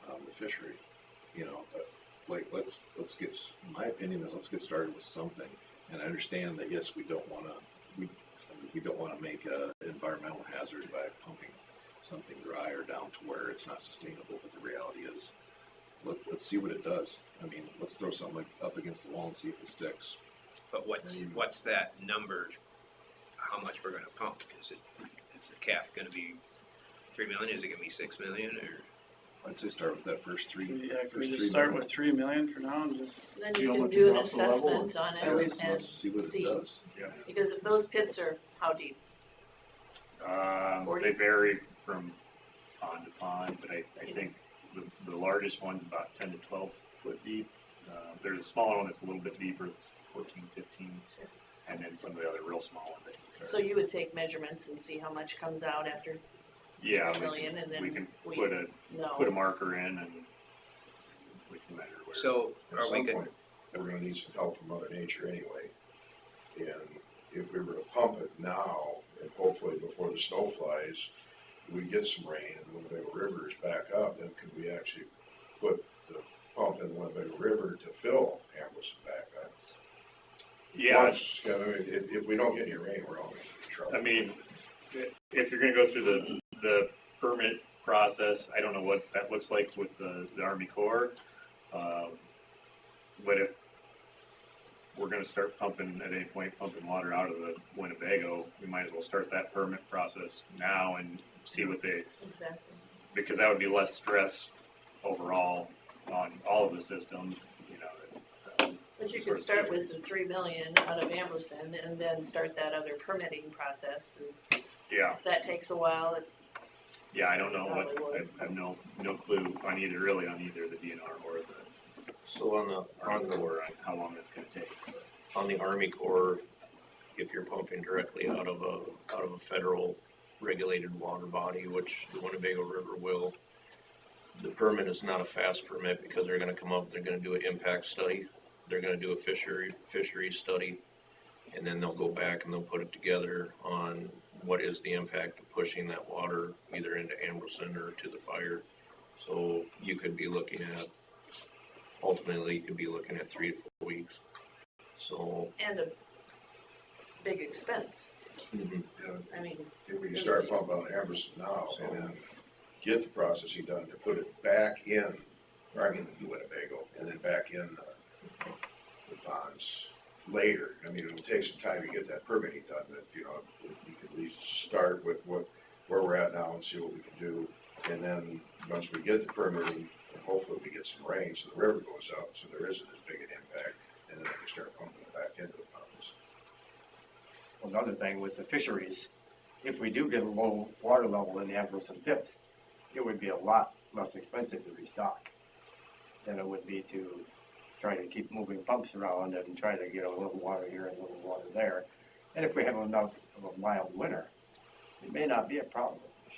run the fishery. But like let's get. My opinion is let's get started with something. And I understand that yes, we don't want to make an environmental hazard by pumping something dry or down to where it's not sustainable. But the reality is, let's see what it does. I mean, let's throw something up against the wall and see if it sticks. But what's that number, how much we're gonna pump? Is the cap gonna be 3 million, is it gonna be 6 million, or? I'd say start with that first three. Yeah, can we first just 3 start million. with 3 million for now and just, Then See you how can much do it an drops the level. assessment on Yeah, it and let's see what it does. because if those pits are, how deep? They vary from pond to pond, but I think the largest one's about 10 to 12 foot deep. There's a smaller one that's a little bit deeper, it's 14, 15, and then some of the other real small ones, I think. So you would take measurements and see how much comes out after Yeah, 3 million and then we can we put a know. marker in and we can measure where. So, At are we some gonna, point, we're gonna need some help from Mother Nature anyway. And if we were to pump it now, and hopefully before the snow flies, we get some rain and the Winnebago River is back up, then could we actually put the pump in the Winnebago River to fill Ambrose back up? Yeah, If we don't get any rain, we're all in trouble. I mean, if you're gonna go through the permit process, I don't know what that looks like with the Army Corps. But if we're gonna start pumping, at any point, pumping water out of the Winnebago, we might as well start that permit process now and see what they, Exactly. because that would be less stress overall on all of the systems, But you could start with the 3 million out of Amberson and then start that other permitting process. And Yeah, if that takes a while, Yeah, I don't know what, Probably would. I have no clue on either the DNR or the So Army Corps on how long that's gonna take. on the Army Corps, if you're pumping directly out of a federal regulated water body, which the Winnebago River will, the permit is not a fast permit because they're gonna come up, they're gonna do an impact study. They're gonna do a fishery study, and then they'll go back and they'll put it together on what is the impact of pushing that water either into Ambrosen or to the fire. So you could be looking at, ultimately, you could be looking at 3 to 4 weeks. So, And a big expense. mhm. I mean, If we can start pumping on Amberson now and then get the processing done to put it back in, or I mean, the Winnebago, and then back in the ponds later. I mean, it'll take some time to get that permitting done, but, you know, we could at least start with where we're at now and see what we can do. And then, once we get the permitting, hopefully we get some rain, so the river goes up, so there isn't as big an impact, and then we can start pumping it back into the ponds. Another thing with the fisheries, if we do get a low water level in the Ambrosen pits, it would be a lot less expensive to restock than it would be to try to keep moving pumps around and try to get a little water here and a little water there. And if we have enough of a mild winter, it may not be a problem this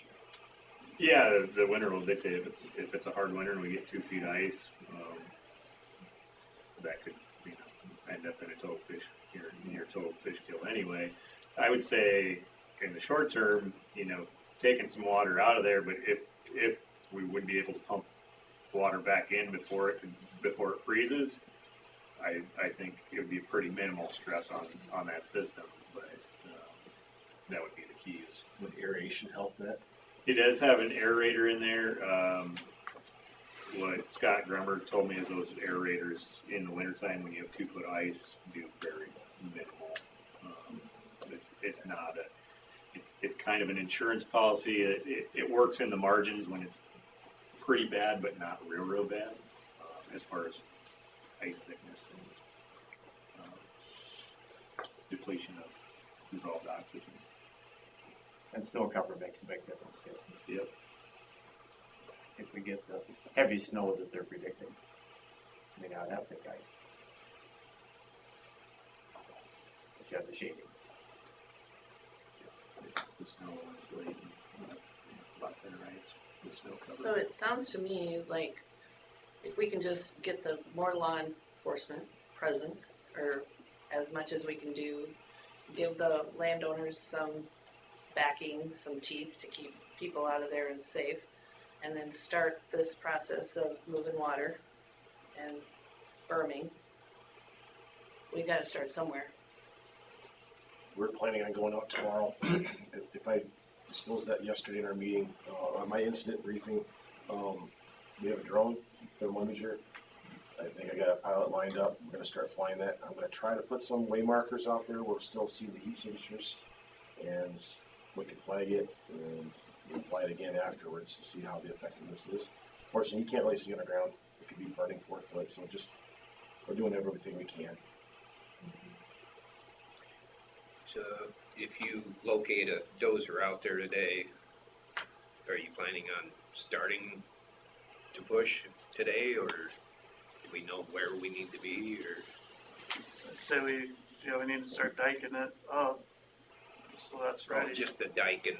year. Yeah, the winter will dictate if it's a hard winter and we get 2 feet of ice, that could, you know, end up in a total fish, near total fish kill anyway. I would say in the short term, you know, taking some water out of there, but if we would be able to pump water back in before it freezes, I think it would be pretty minimal stress on that system, but that would be the key. Is Would aeration help that? it does have an aerator in there. What Scott Grummer told me is those aerators in the wintertime, when you have 2 foot ice, do very minimal. It's not it's kind of an insurance policy. It works in the margins when it's pretty bad, but not real bad, as far as ice thickness and depletion of dissolved oxygen. And snow cover makes a big difference too. Yep. If we get the heavy snow that they're predicting, may not have thick ice. But you have the shading. The snow is late, and a lot thinner ice, the snow cover. so it sounds to me like if we can just get the more law enforcement presence, or as much as we can do, give the landowners some backing, some teeth to keep people out of there and safe, and then start this process of moving water and berming. We gotta start somewhere. We're planning on going out tomorrow. If I disclosed that yesterday in our meeting, on my incident briefing, we have a drone thermal imager. I think I got a pilot lined up. I'm gonna start flying that. I'm gonna try to put some way markers out there. We'll still see the heat signatures, and we can flag it, and we'll fly it again afterwards to see how the effectiveness is. Fortunately, you can't really see on the ground. It could be burning 4 foot, so just, we're doing everything we can. So if you locate a dozer out there today, are you planning on starting to push today, or do we know where we need to be, or? Say we need to start diking it up, so that's Or ready. just the dike in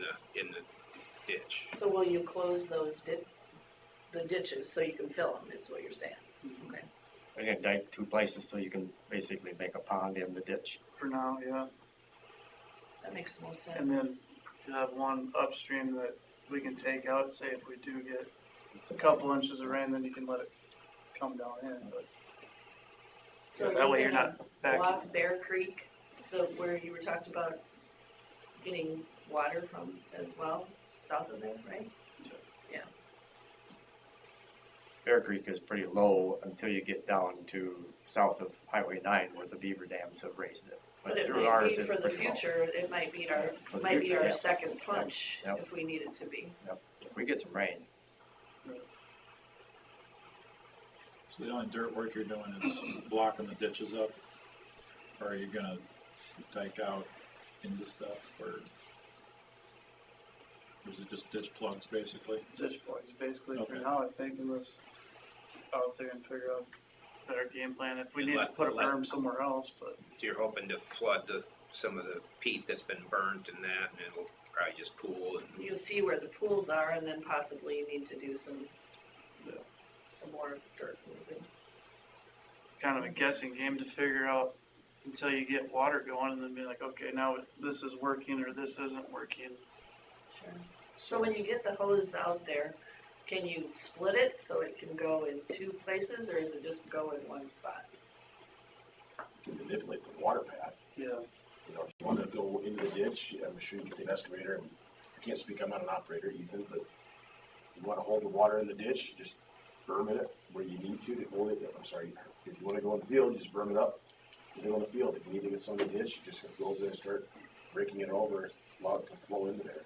the ditch? So will you close those the ditches so you can fill them, is what you're saying? Okay. We're gonna dike 2 places so you can basically make a pond in the ditch. For now, yeah. That makes the most sense. And then you have one upstream that we can take out, say if we do get a couple inches of rain, then you can let it come down in, but So that way you're gonna not back. block Bear Creek, where you were talking about getting water from as well, south of there, right? Bear Creek is pretty low until you get down to south of Highway 9 where the beaver dams have raised it. But it through might ours, be it's for the pretty low. future, it might be our, For the might be future, our yeah. second punch Yep. if we needed to be. If we get some rain, So the only dirt work you're doing is blocking the ditches up? Or are you gonna dike out into stuff, or? Or is it just ditch plugs, basically? Ditch plugs, basically, for Okay. now, I think, unless out there and figure out a better game plan, if we need to Let- put a let- berm somewhere else, but. You're hoping to flood some of the peat that's been burnt and that, and it'll probably just pool and. You'll see where the pools are and then possibly you need to do some more dirt moving. It's kind of a guessing game to figure out until you get water going and then be like, okay, now this is working or this isn't working. Sure. So when you get the hose out there, can you split it so it can go in two places or does it just go in one spot? You can manipulate the water path. Yeah. You know, if you want to go into the ditch, I'm sure you can get an excavator, and I can't speak, I'm not an operator, Ethan, but you want to hold the water in the ditch, just berm it where you need to hold it. I'm sorry, if you want to go in the field, you just berm it up, get it on the field. If you need to get some in the ditch, you just have to go over there and start breaking it over, allow it to flow into there.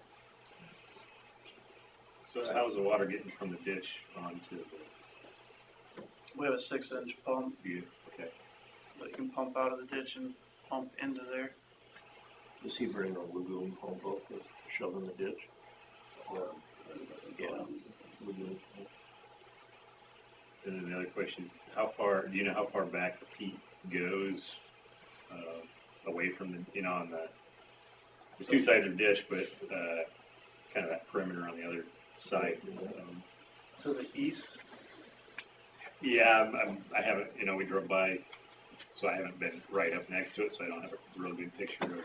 So how's the water getting from the ditch onto the, We have a 6-inch pump okay. that can pump out of the ditch and pump into there. Does he bring a lagoon pump up with shove in the ditch? Yeah. Lagoon. And then the other question is, do you know how far back the peat goes, away from the, on there's two sides of the ditch, but, kind of that perimeter on the other side. To the east, Yeah, I haven't, we drove by, so I haven't been right up next to it, so I don't have a real good picture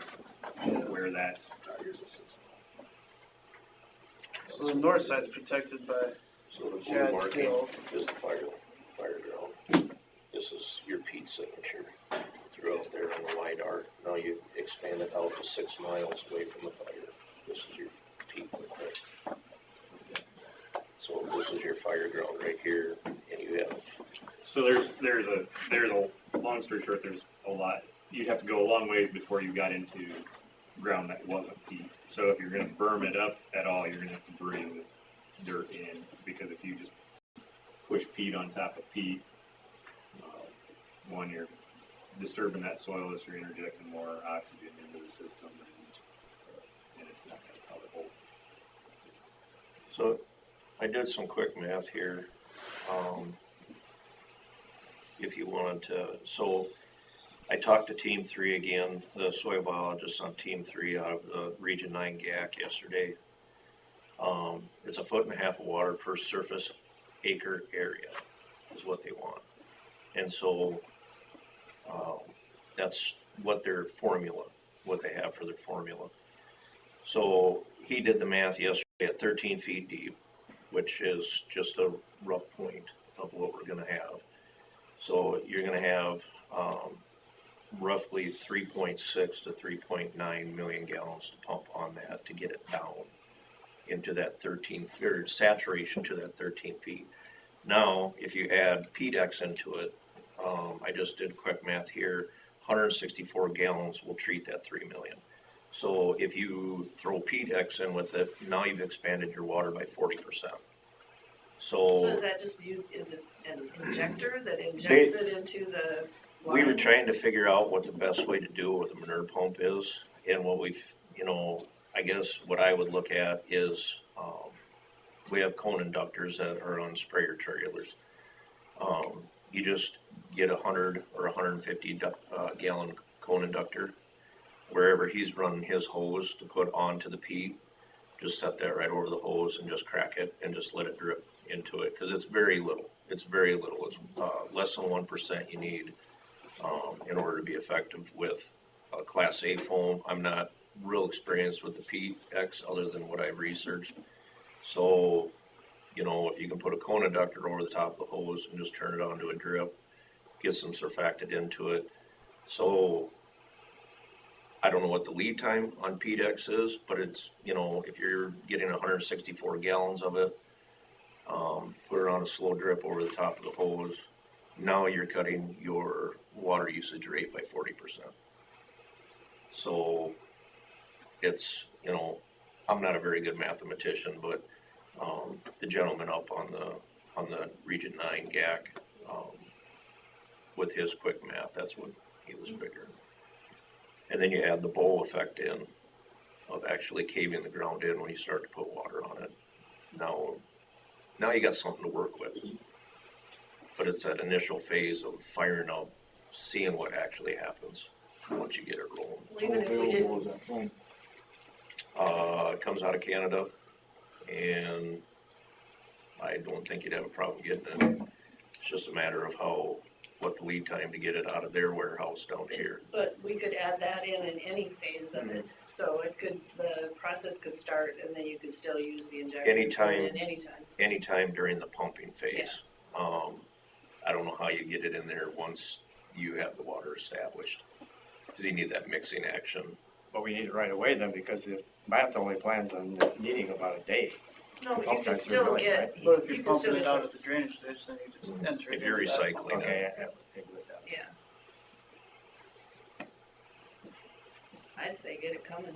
of where that's. so the north side's protected by So the blue Chad's marking Hill. is the fire ground. This is your peat signature throughout there on the LiDAR. Now you expand it out to 6 miles away from the fire. This is your peat right there. So this is your fire ground right here, and you have, So there's a, long story short, there's a lot, you'd have to go a long ways before you got into ground that wasn't peat. So if you're gonna berm it up at all, you're gonna have to bring dirt in, because if you just push peat on top of peat, one, you're disturbing that soil as you're interjecting more oxygen into the system, and it's not gonna probably hold. so I did some quick math here. If you wanted to, so I talked to Team 3 again, the soil biologists on Team 3 out of the Region 9 GAC yesterday. It's 1.5 feet of water per surface acre area is what they want. And so, that's what their formula, what they have for their formula. So he did the math yesterday at 13 feet deep, which is just a rough point of what we're gonna have. So you're gonna have, roughly 3.6 to 3.9 million gallons to pump on that to get it down into that 13, or saturation to that 13 feet. Now, if you add PDEX into it, I just did quick math here, 164 gallons will treat that 3 million. So if you throw PDEX in with it, now you've expanded your water by 40%. So is that just is it an injector that injects it into the We were line? trying to figure out what the best way to do it with a manure pump is, and what we've, I guess what I would look at is, we have cone inductors that are on sprayer trailers. You just get 100 or 150 gallon cone inductor, wherever he's running his hose to put onto the peat, just set that right over the hose and just crack it and just let it drip into it, because it's very little. It's very little. It's less than 1% you need in order to be effective with Class A foam. I'm not real experienced with the PX other than what I've researched. So, if you can put a cone inductor over the top of the hose and just turn it onto a drip, get some surfactant into it. So, I don't know what the lead time on PDEX is, but it's, if you're getting 164 gallons of it, put it on a slow drip over the top of the hose, now you're cutting your water usage rate by 40%. So it's, I'm not a very good mathematician, but the gentleman up on the Region 9 GAC, with his quick math, that's what he was figuring. And then you add the bowl effect in of actually caving the ground in when you start to put water on it. Now you got something to work with. But it's that initial phase of firing up, seeing what actually happens once you get it rolling. Well, even if we Available did, is that phone? It comes out of Canada, and I don't think you'd have a problem getting it. It's just a matter of what the lead time to get it out of their warehouse down here. but we could add that in any phase of it, so the process could start and then you could still use the injection. Anytime. In anytime. Anytime during the pumping phase. I don't know how you get it in there once you have the water established, because you need that mixing action. But we need it right away then, because if Matt only plans on needing about a day. No, but Okay, you can so still really, get, right? But if you you're can still pumping it get, out at the drainage ditch, then you just enter it If you're into that pump. recycling it. Okay, yeah, with that. yeah. I'd say get it coming.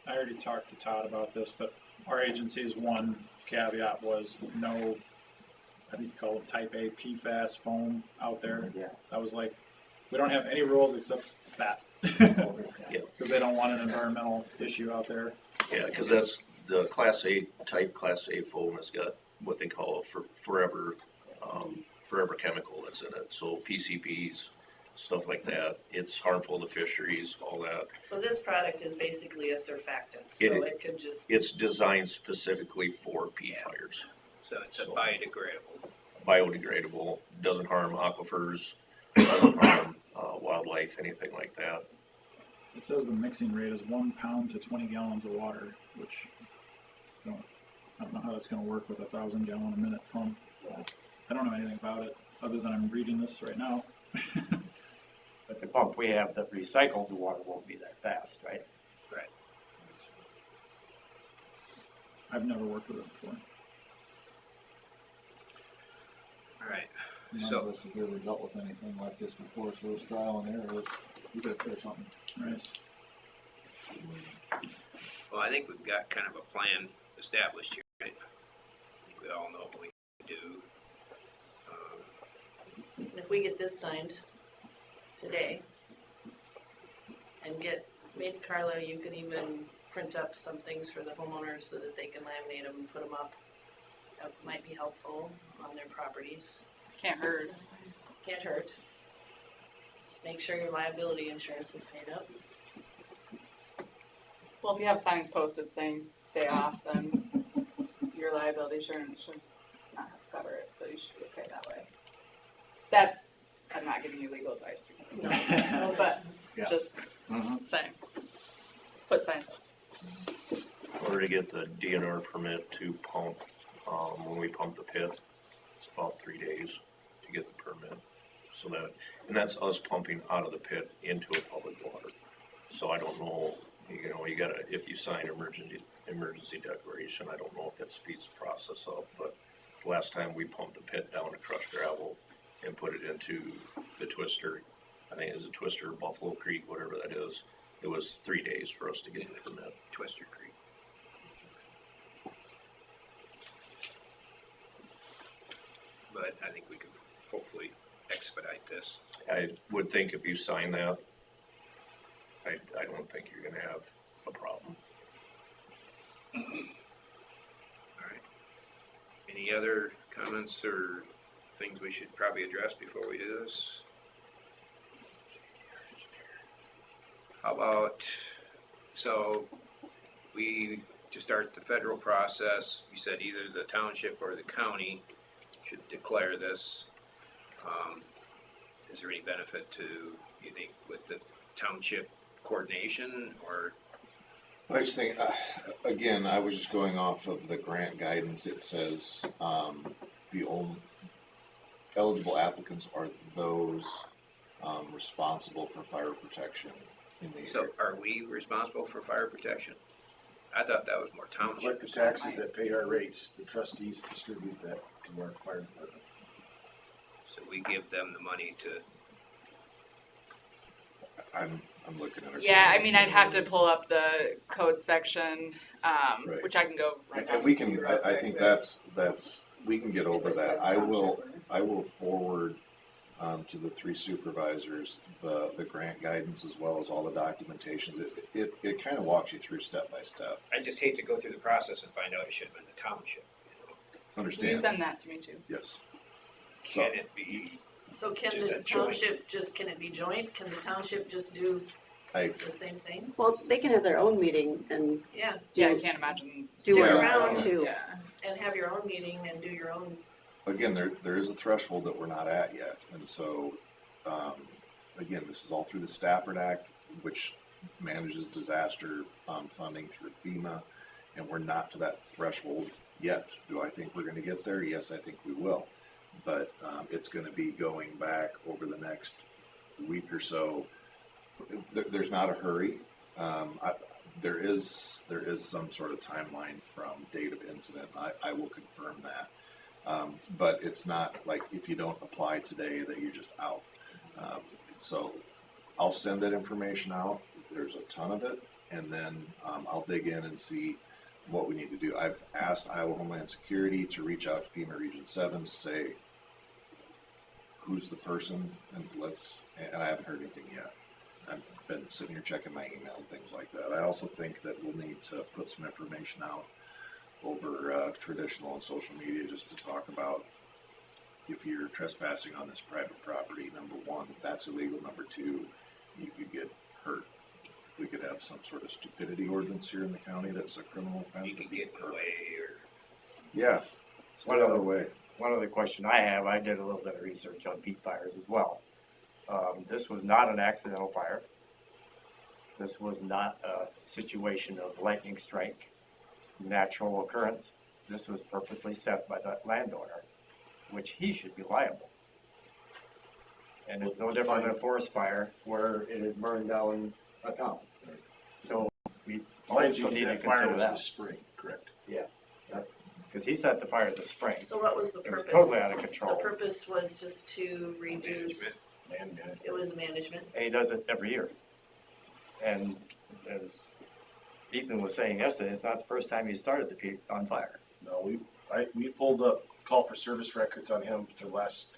I already talked to Todd about this, but our agency's one caveat was no, I think you call it type A PFAS foam out there. Yeah. I was like, we don't have any rules except that. Yeah. Because they don't want an environmental issue out there. Yeah, because that's the Class A foam has got what they call forever chemical that's in it. So PCBs, stuff like that. It's harmful to fisheries, all that. So this product is basically a surfactant, so It- it could just, It's designed specifically for peat fires. So it's a biodegradable. Biodegradable, doesn't harm aquifers, doesn't harm wildlife, anything like that. It says the mixing rate is 1 pound to 20 gallons of water, which I don't know how that's gonna work with a 1,000 gallon a minute pump. I don't know anything about it, other than I'm reading this right now. But the pump we have that recycles the water won't be that fast, right? I've never worked with it before. All right. None So- of us have ever dealt with anything like this before, so it's trial and error. You gotta try something. Right. Well, I think we've got kind of a plan established here, right? I think we all know what we do. if we get this signed today and maybe Carla, you could even print up some things for the homeowners so that they can laminate them and put them up. That might be helpful on their properties. Can't hurt. Can't hurt. Just make sure your liability insurance is paid up. Well, if you have signs posted saying stay off, then your liability insurance should not have to cover it, so you should be okay that way. I'm not giving you legal advice, No, but Yeah. just saying. Put signs up. In order to get the DNR permit to pump, when we pump the pit, it's about 3 days to get the permit. So and that's us pumping out of the pit into a public water. So I don't know, you gotta, if you sign emergency declaration, I don't know if that speeds the process up, but the last time we pumped the pit down to crushed gravel and put it into the twister, I think it was a twister, Buffalo Creek, whatever that is, it was 3 days for us to get the permit. Twister Creek. But I think we could hopefully expedite this. I would think if you sign that, I don't think you're gonna have a problem. All right. Any other comments or things we should probably address before we do this? How about, so to start the federal process, you said either the township or the county should declare this. Is there any benefit to, you think, with the township coordination, or? I just think, again, I was just going off of the grant guidance. It says, the only eligible applicants are those, responsible for fire protection in the So area. are we responsible for fire protection? I thought that was more Collect township. the taxes that pay our rates, the trustees distribute that to our fire department. So we give them the money to, I'm looking at it. Yeah, I mean, I'd have to pull up the code section, Right. which I can go right now. And we can, I think that's, we can get over that. I will forward to the 3 supervisors, the grant guidance as well as all the documentation. It kind of walks you through step by step. I just hate to go through the process and find out it should have been the township. You Understand? send that to me too. Yes. Can it be? So can Just the a joint. township just, can it be joint? Can the township just do I, the same thing? Well, they can have their own meeting and Yeah, Yeah, I can't imagine. do Stick it around. too. Yeah. and have your own meeting and do your own, again, there is a threshold that we're not at yet. And so, again, this is all through the Stafford Act, which manages disaster funding through FEMA, and we're not to that threshold yet. Do I think we're gonna get there? Yes, I think we will. But it's gonna be going back over the next week or so. There's not a hurry. There is some sort of timeline from date of incident. I will confirm that. But it's not like if you don't apply today that you're just out. So I'll send that information out. There's a ton of it, and then I'll dig in and see what we need to do. I've asked Iowa Homeland Security to reach out to FEMA Region 7 to say who's the person, and I haven't heard anything yet. I've been sitting here checking my email and things like that. I also think that we'll need to put some information out over traditional and social media just to talk about if you're trespassing on this private property, number one, that's illegal. Number two, you could get hurt. We could have some sort of stupidity ordinance here in the county that's a criminal offense. You can get in the way or. Yeah, One stay out other of the way. One other question I have, I did a little bit of research on peat fires as well. This was not an accidental fire. This was not a situation of lightning strike, natural occurrence. This was purposely set by the landowner, which he should be liable. And it's no different than a forest fire where it is burning down a town. So we Mind you, also need to that fire consider was that, this spring, correct? because he set the fire this spring. so what was the It purpose? was totally out of The control, purpose was just to reduce, Land management. it was management. and he does it every year. And as Ethan was saying yesterday, it's not the first time he started the peat on fire. No, we pulled up call for service records on him for the last,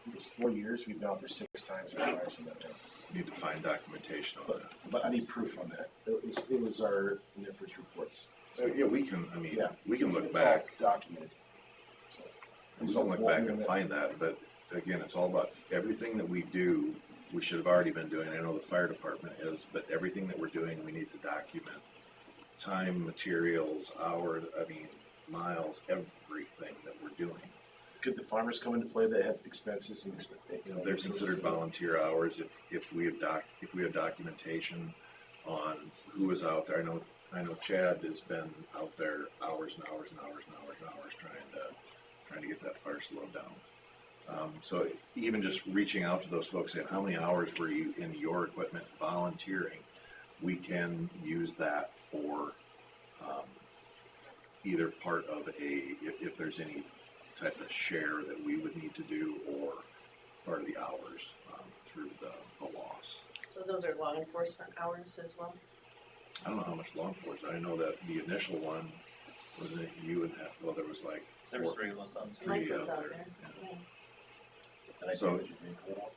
it was 4 years, we've been out there 6 times and fires in that town. Need to find documentation on that. But I need proof on that. It was our NIFRS reports. Yeah, we can, I mean, Yeah. we can look It's all back. documented. So, We can look back and find that, but again, it's all about everything that we do, we should have already been doing. I know the fire department is, but everything that we're doing, we need to document. Time, materials, hours, miles, everything that we're doing. Could the farmers come into play that have expenses and, They're considered volunteer hours if we have documentation on who is out there. I know Chad has been out there hours and hours and hours and hours and hours trying to get that fire slowed down. So even just reaching out to those folks, saying, how many hours were you in your equipment volunteering? We can use that for either part of if there's any type of share that we would need to do, or part of the hours through the loss. So those are law enforcement hours as well? I don't know how much law enforcement. I know that the initial one was it you and well, there was like There's 3 of us on too. Mike three was out out there. there. Yeah. And I So- think you can call.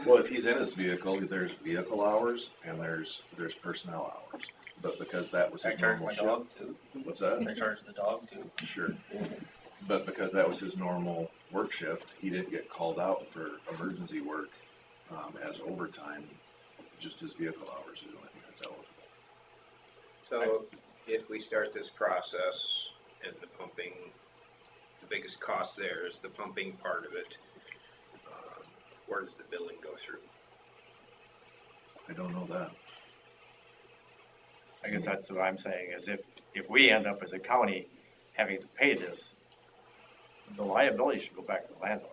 Well, if he's in his vehicle, there's vehicle hours and there's personnel hours. But because that was I his charge normal my shift. dog too. What's that? I charge the dog too. Sure. But because that was his normal work shift, he didn't get called out for emergency work as overtime. Just his vehicle hours is the only thing that's eligible. So if we start this process and the pumping, the biggest cost there is the pumping part of it. Where does the billing go through? I don't know that. I guess that's what I'm saying, is if we end up as a county having to pay this, the liability should go back to the landowner,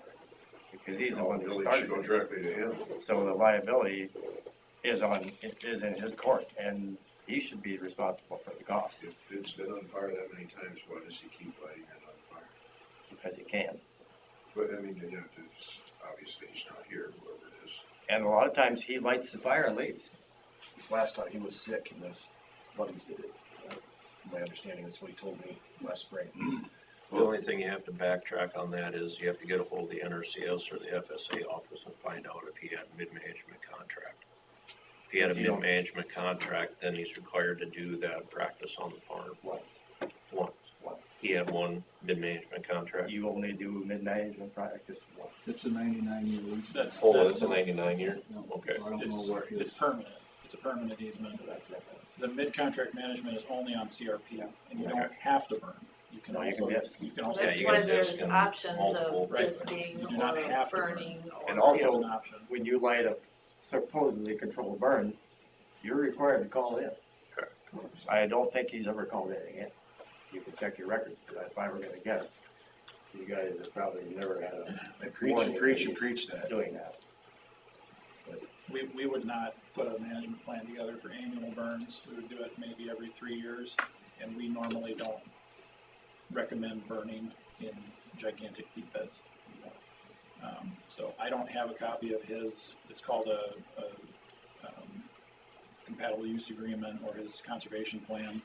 because he's the one who Really started should go this. directly to him. So the liability is in his court, and he should be responsible for the cost, If it's been on fire that many times, why does he keep lighting it on fire? because he can. But I mean, yeah, it's obviously he's not here, whoever it is. And a lot of times he lights the fire and leaves. This last time he was sick and his buddies did it. My understanding, that's what he told me last spring. The only thing you have to backtrack on that is you have to get a hold of the NRCS or the FSA office and find out if he had a mid-management contract. If he had a You don't- mid-management contract, then he's required to do that practice on the farm once. He had one mid-management contract. You only do mid-management practice once. It's a 99-year lease. That's, Oh, it's a 99-year? No, Okay. I don't know what his. it's permanent, it's a permanent easement. The mid-contract management is only on CRP, and you don't have to burn. You can No, you can also, get- you can So also. that's you why can there's disc options multiple, of right. disking You do not or have to burn. burning or. And It's also- an option. When you light a supposedly controlled burn, you're required to call in. Correct. I don't think he's ever called anything in. You can check your records, but if I were gonna guess, you guys have probably never had I a. preach and preach and preach that. Doing that. We would not put a management plan together for annual burns. We would do it maybe every 3 years, and we normally don't recommend burning in gigantic peat beds. So I don't have a copy of his, it's called a compatible use agreement or his conservation plan.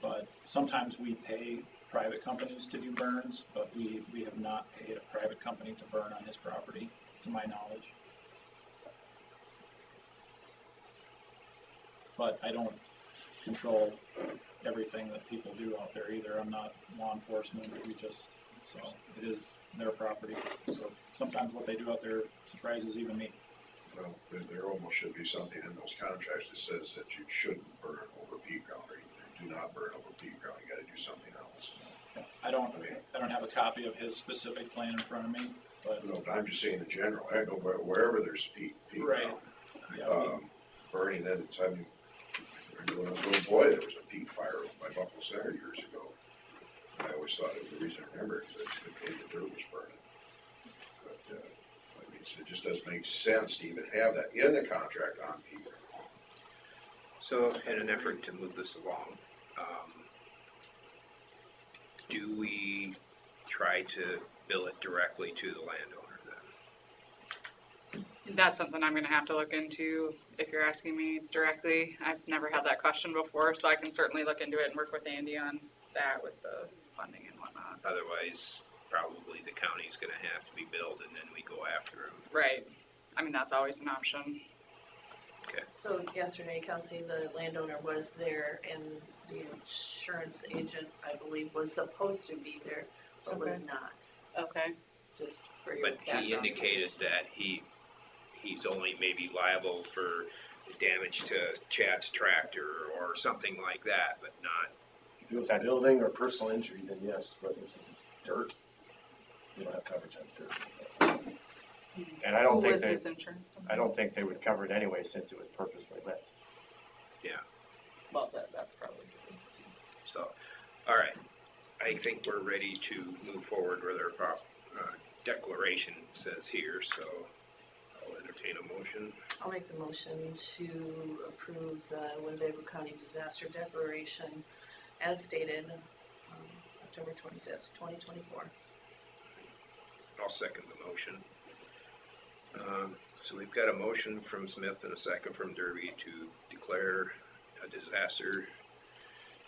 But sometimes we pay private companies to do burns, but we have not paid a private company to burn on his property, to my knowledge. But I don't control everything that people do out there either. I'm not law enforcement, so it is their property. So sometimes what they do out there surprises even me. Well, there almost should be something in those contracts that says that you shouldn't burn over peat ground, or you do not burn over peat ground, you gotta do something else. I don't have a copy of his specific plan in front of me, but. No, but I'm just saying in general, I know wherever there's peat Right. ground, Yeah, burning that, I mean, when I was a little boy, there was a peat fire by Buffalo Center years ago. And I always thought it was the reason I remember it, because the dirt was burning. But, I mean, it just doesn't make sense to even have that in the contract on peat ground. So in an effort to move this along, do we try to bill it directly to the landowner then? That's something I'm gonna have to look into if you're asking me directly. I've never had that question before, so I can certainly look into it and work with Andy on that with the funding and whatnot. Otherwise, probably the county's gonna have to be billed and then we go after them. Right. I mean, that's always an option. So yesterday, Kelsey, the landowner was there and the insurance agent, I believe, was supposed to be there, but was Okay. not, Okay. just for your But background. he indicated that he's only maybe liable for damage to Chad's tractor or something like that, but not, If it was a building or personal injury, then yes, but since it's dirt, you don't have coverage on dirt. And I don't Who think was they, his insurance company? I don't think they would cover it anyway since it was purposely lit. Well, that's probably true. so, all right. I think we're ready to move forward with our declaration says here, so I'll entertain a motion. I'll make the motion to approve the Winnebago County Disaster Declaration as stated, October 25th, 2024. I'll second the motion. So we've got a motion from Smith and a second from Derby to declare a disaster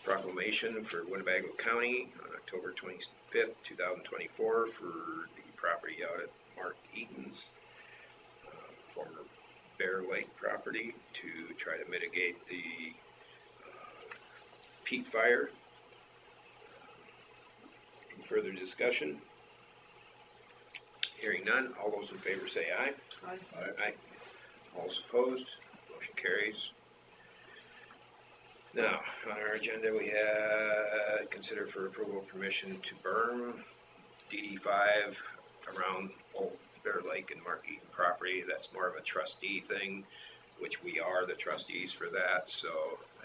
proclamation for Winnebago County on October 25th, 2024 for the property out at Mark Eaton's former Bear Lake property to try to mitigate the peat fire. Any further discussion? Hearing none, all those in favor say aye. Aye. Aye. All those opposed, motion carries. Now, on our agenda, we had consider for approval permission to burn DD5 around Old Bear Lake and Mark Eaton property. That's more of a trustee thing, which we are the trustees for that, so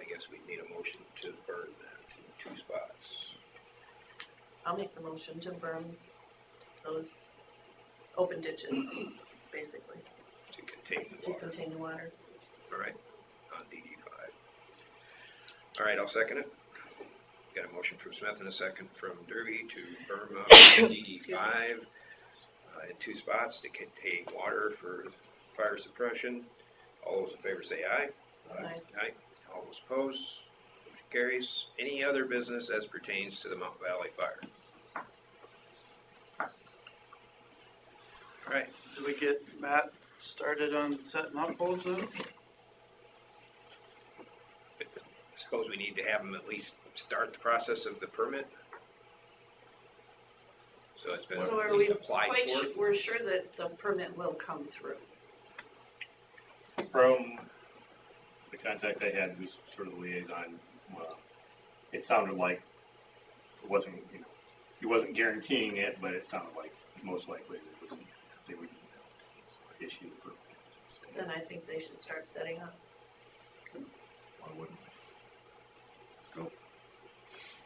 I guess we need a motion to burn that in 2 spots. I'll make the motion to burn those open ditches, basically, To contain the to water. contain the water. All right, on DD5. All right, I'll second it. Got a motion from Smith and a second from Derby to burn up DD5 in 2 spots to contain water for fire suppression. All those in favor say aye. Aye. Aye. All those opposed, motion carries. Any other business as pertains to the Mount Valley Fire? Right. Do we get Matt started on setting up poles then? Suppose we need to have them at least start the process of the permit? So it's been So at are we least applied quite, for? we're sure that the permit will come through? From the contact I had, who's sort of the liaison, it sounded like it wasn't, he wasn't guaranteeing it, but it sounded like most likely they would issue the permit. Then I think they should start setting up. Why wouldn't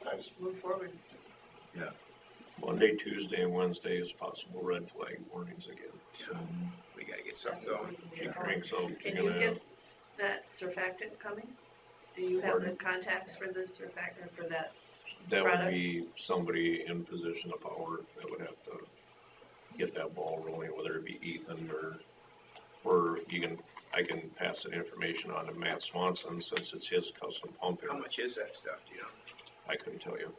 Let's move forward. Monday, Tuesday, and Wednesday is possible red flag warnings again. Yeah. We gotta get That's something what going. we can She get going. cranks out, you're Can you gonna have, get that surfactant coming? Do you have the contacts for the surfactant for that? that would product? be somebody in position of power that would have to get that ball rolling, whether it be Ethan or I can pass that information on to Matt Swanson since it's his custom pump. How much is that stuff, do you know? I couldn't tell you.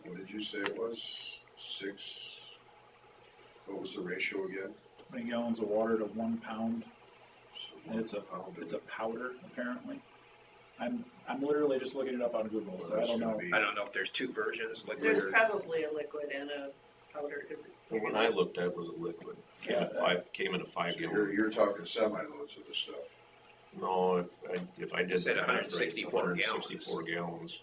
What did you say it was? 6, what was the ratio again? 20 gallons of water to 1 pound. So And it's a, one pound of it's a it. apparently. I'm literally just looking it up on Google, so I That's don't gonna know. be- I don't know if there's two versions, liquid There's or, probably a liquid and a powder, is it? The one I looked at was a liquid. Yeah. Came in a 5 So gallon. you're talking semi-loads of the stuff. No, if I did Said that, right, it's 164 gallons. 164 gallons.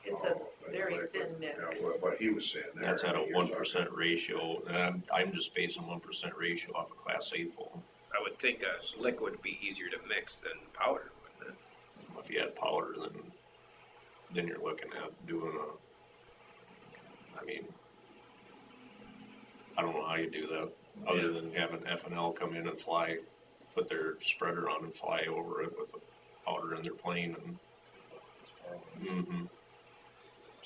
It's Oh, a but very liquid. thin mix. Yeah, what he was saying there. That's at a you're 1% ratio, and I'm just basing 1% ratio off a Class A foam. I would think a liquid would be easier to mix than powder, wouldn't it? If you had powder, then you're looking at doing I don't know how you do that, other than having F&L come in and put their spreader on and fly over it with the powder in their plane and.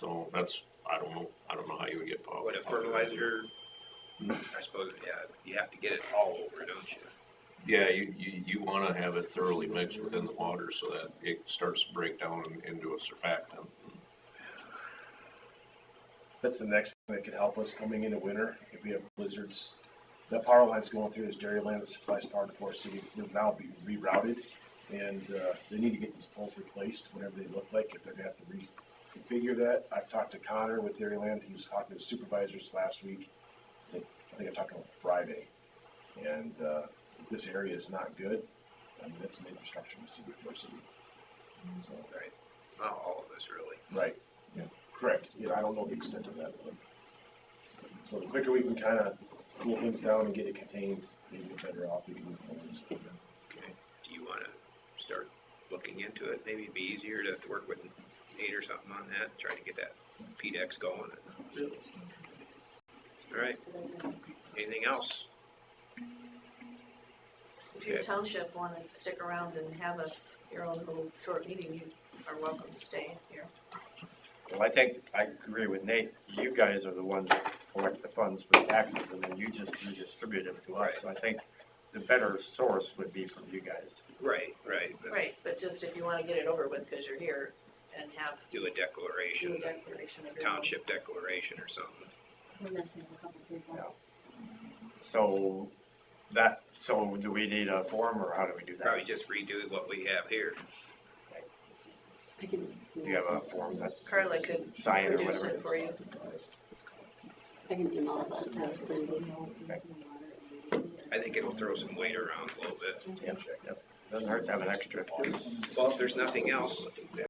So I don't know how you would get powder. Would a fertilizer, I suppose, yeah, you have to get it all over, don't you? Yeah, you wanna have it thoroughly mixed within the water so that it starts to break down into a surfactant. That's the next thing that could help us coming into winter, if we have blizzards. That power line's going through this dairy land that supplies power to Forest City, they're now being rerouted, and, they need to get these poles replaced, whatever they look like, if they're gonna have to reconfigure that. I've talked to Connor with Dairyland, he was talking to supervisors last week, I think I talked to him Friday, and, this area is not good, I mean, that's an infrastructure in the city of Forest City. So, Right. Not all of us, really. right, yeah, correct, I don't know the extent of that, but. So the quicker we can kinda cool things down and get it contained, maybe the better off we can move forward. Okay. Do you wanna start looking into it? Maybe it'd be easier to work with Nate or something on that, try to get that PDX going. All right. Anything else? If your Okay. township wanna stick around and have your own little short meeting, you are welcome to stay here. Well, I think I agree with Nate. You guys are the ones that collect the funds for the taxes, and then you just redistribute them to us. So I think the better source would be from you guys. Right. Right, but just if you wanna get it over with, cause you're here, and have, Do a do declaration, a declaration of your own. township declaration or something. We're missing a couple people. So do we need a form, or how do we do that? Probably just redo what we have here. I can. Do you have a form that's Carla could signed or produce whatever? it for you. I can email that to Lindsay. I think it'll throw some weight around a little bit. Doesn't hurt to have an extra. Well, if there's nothing else,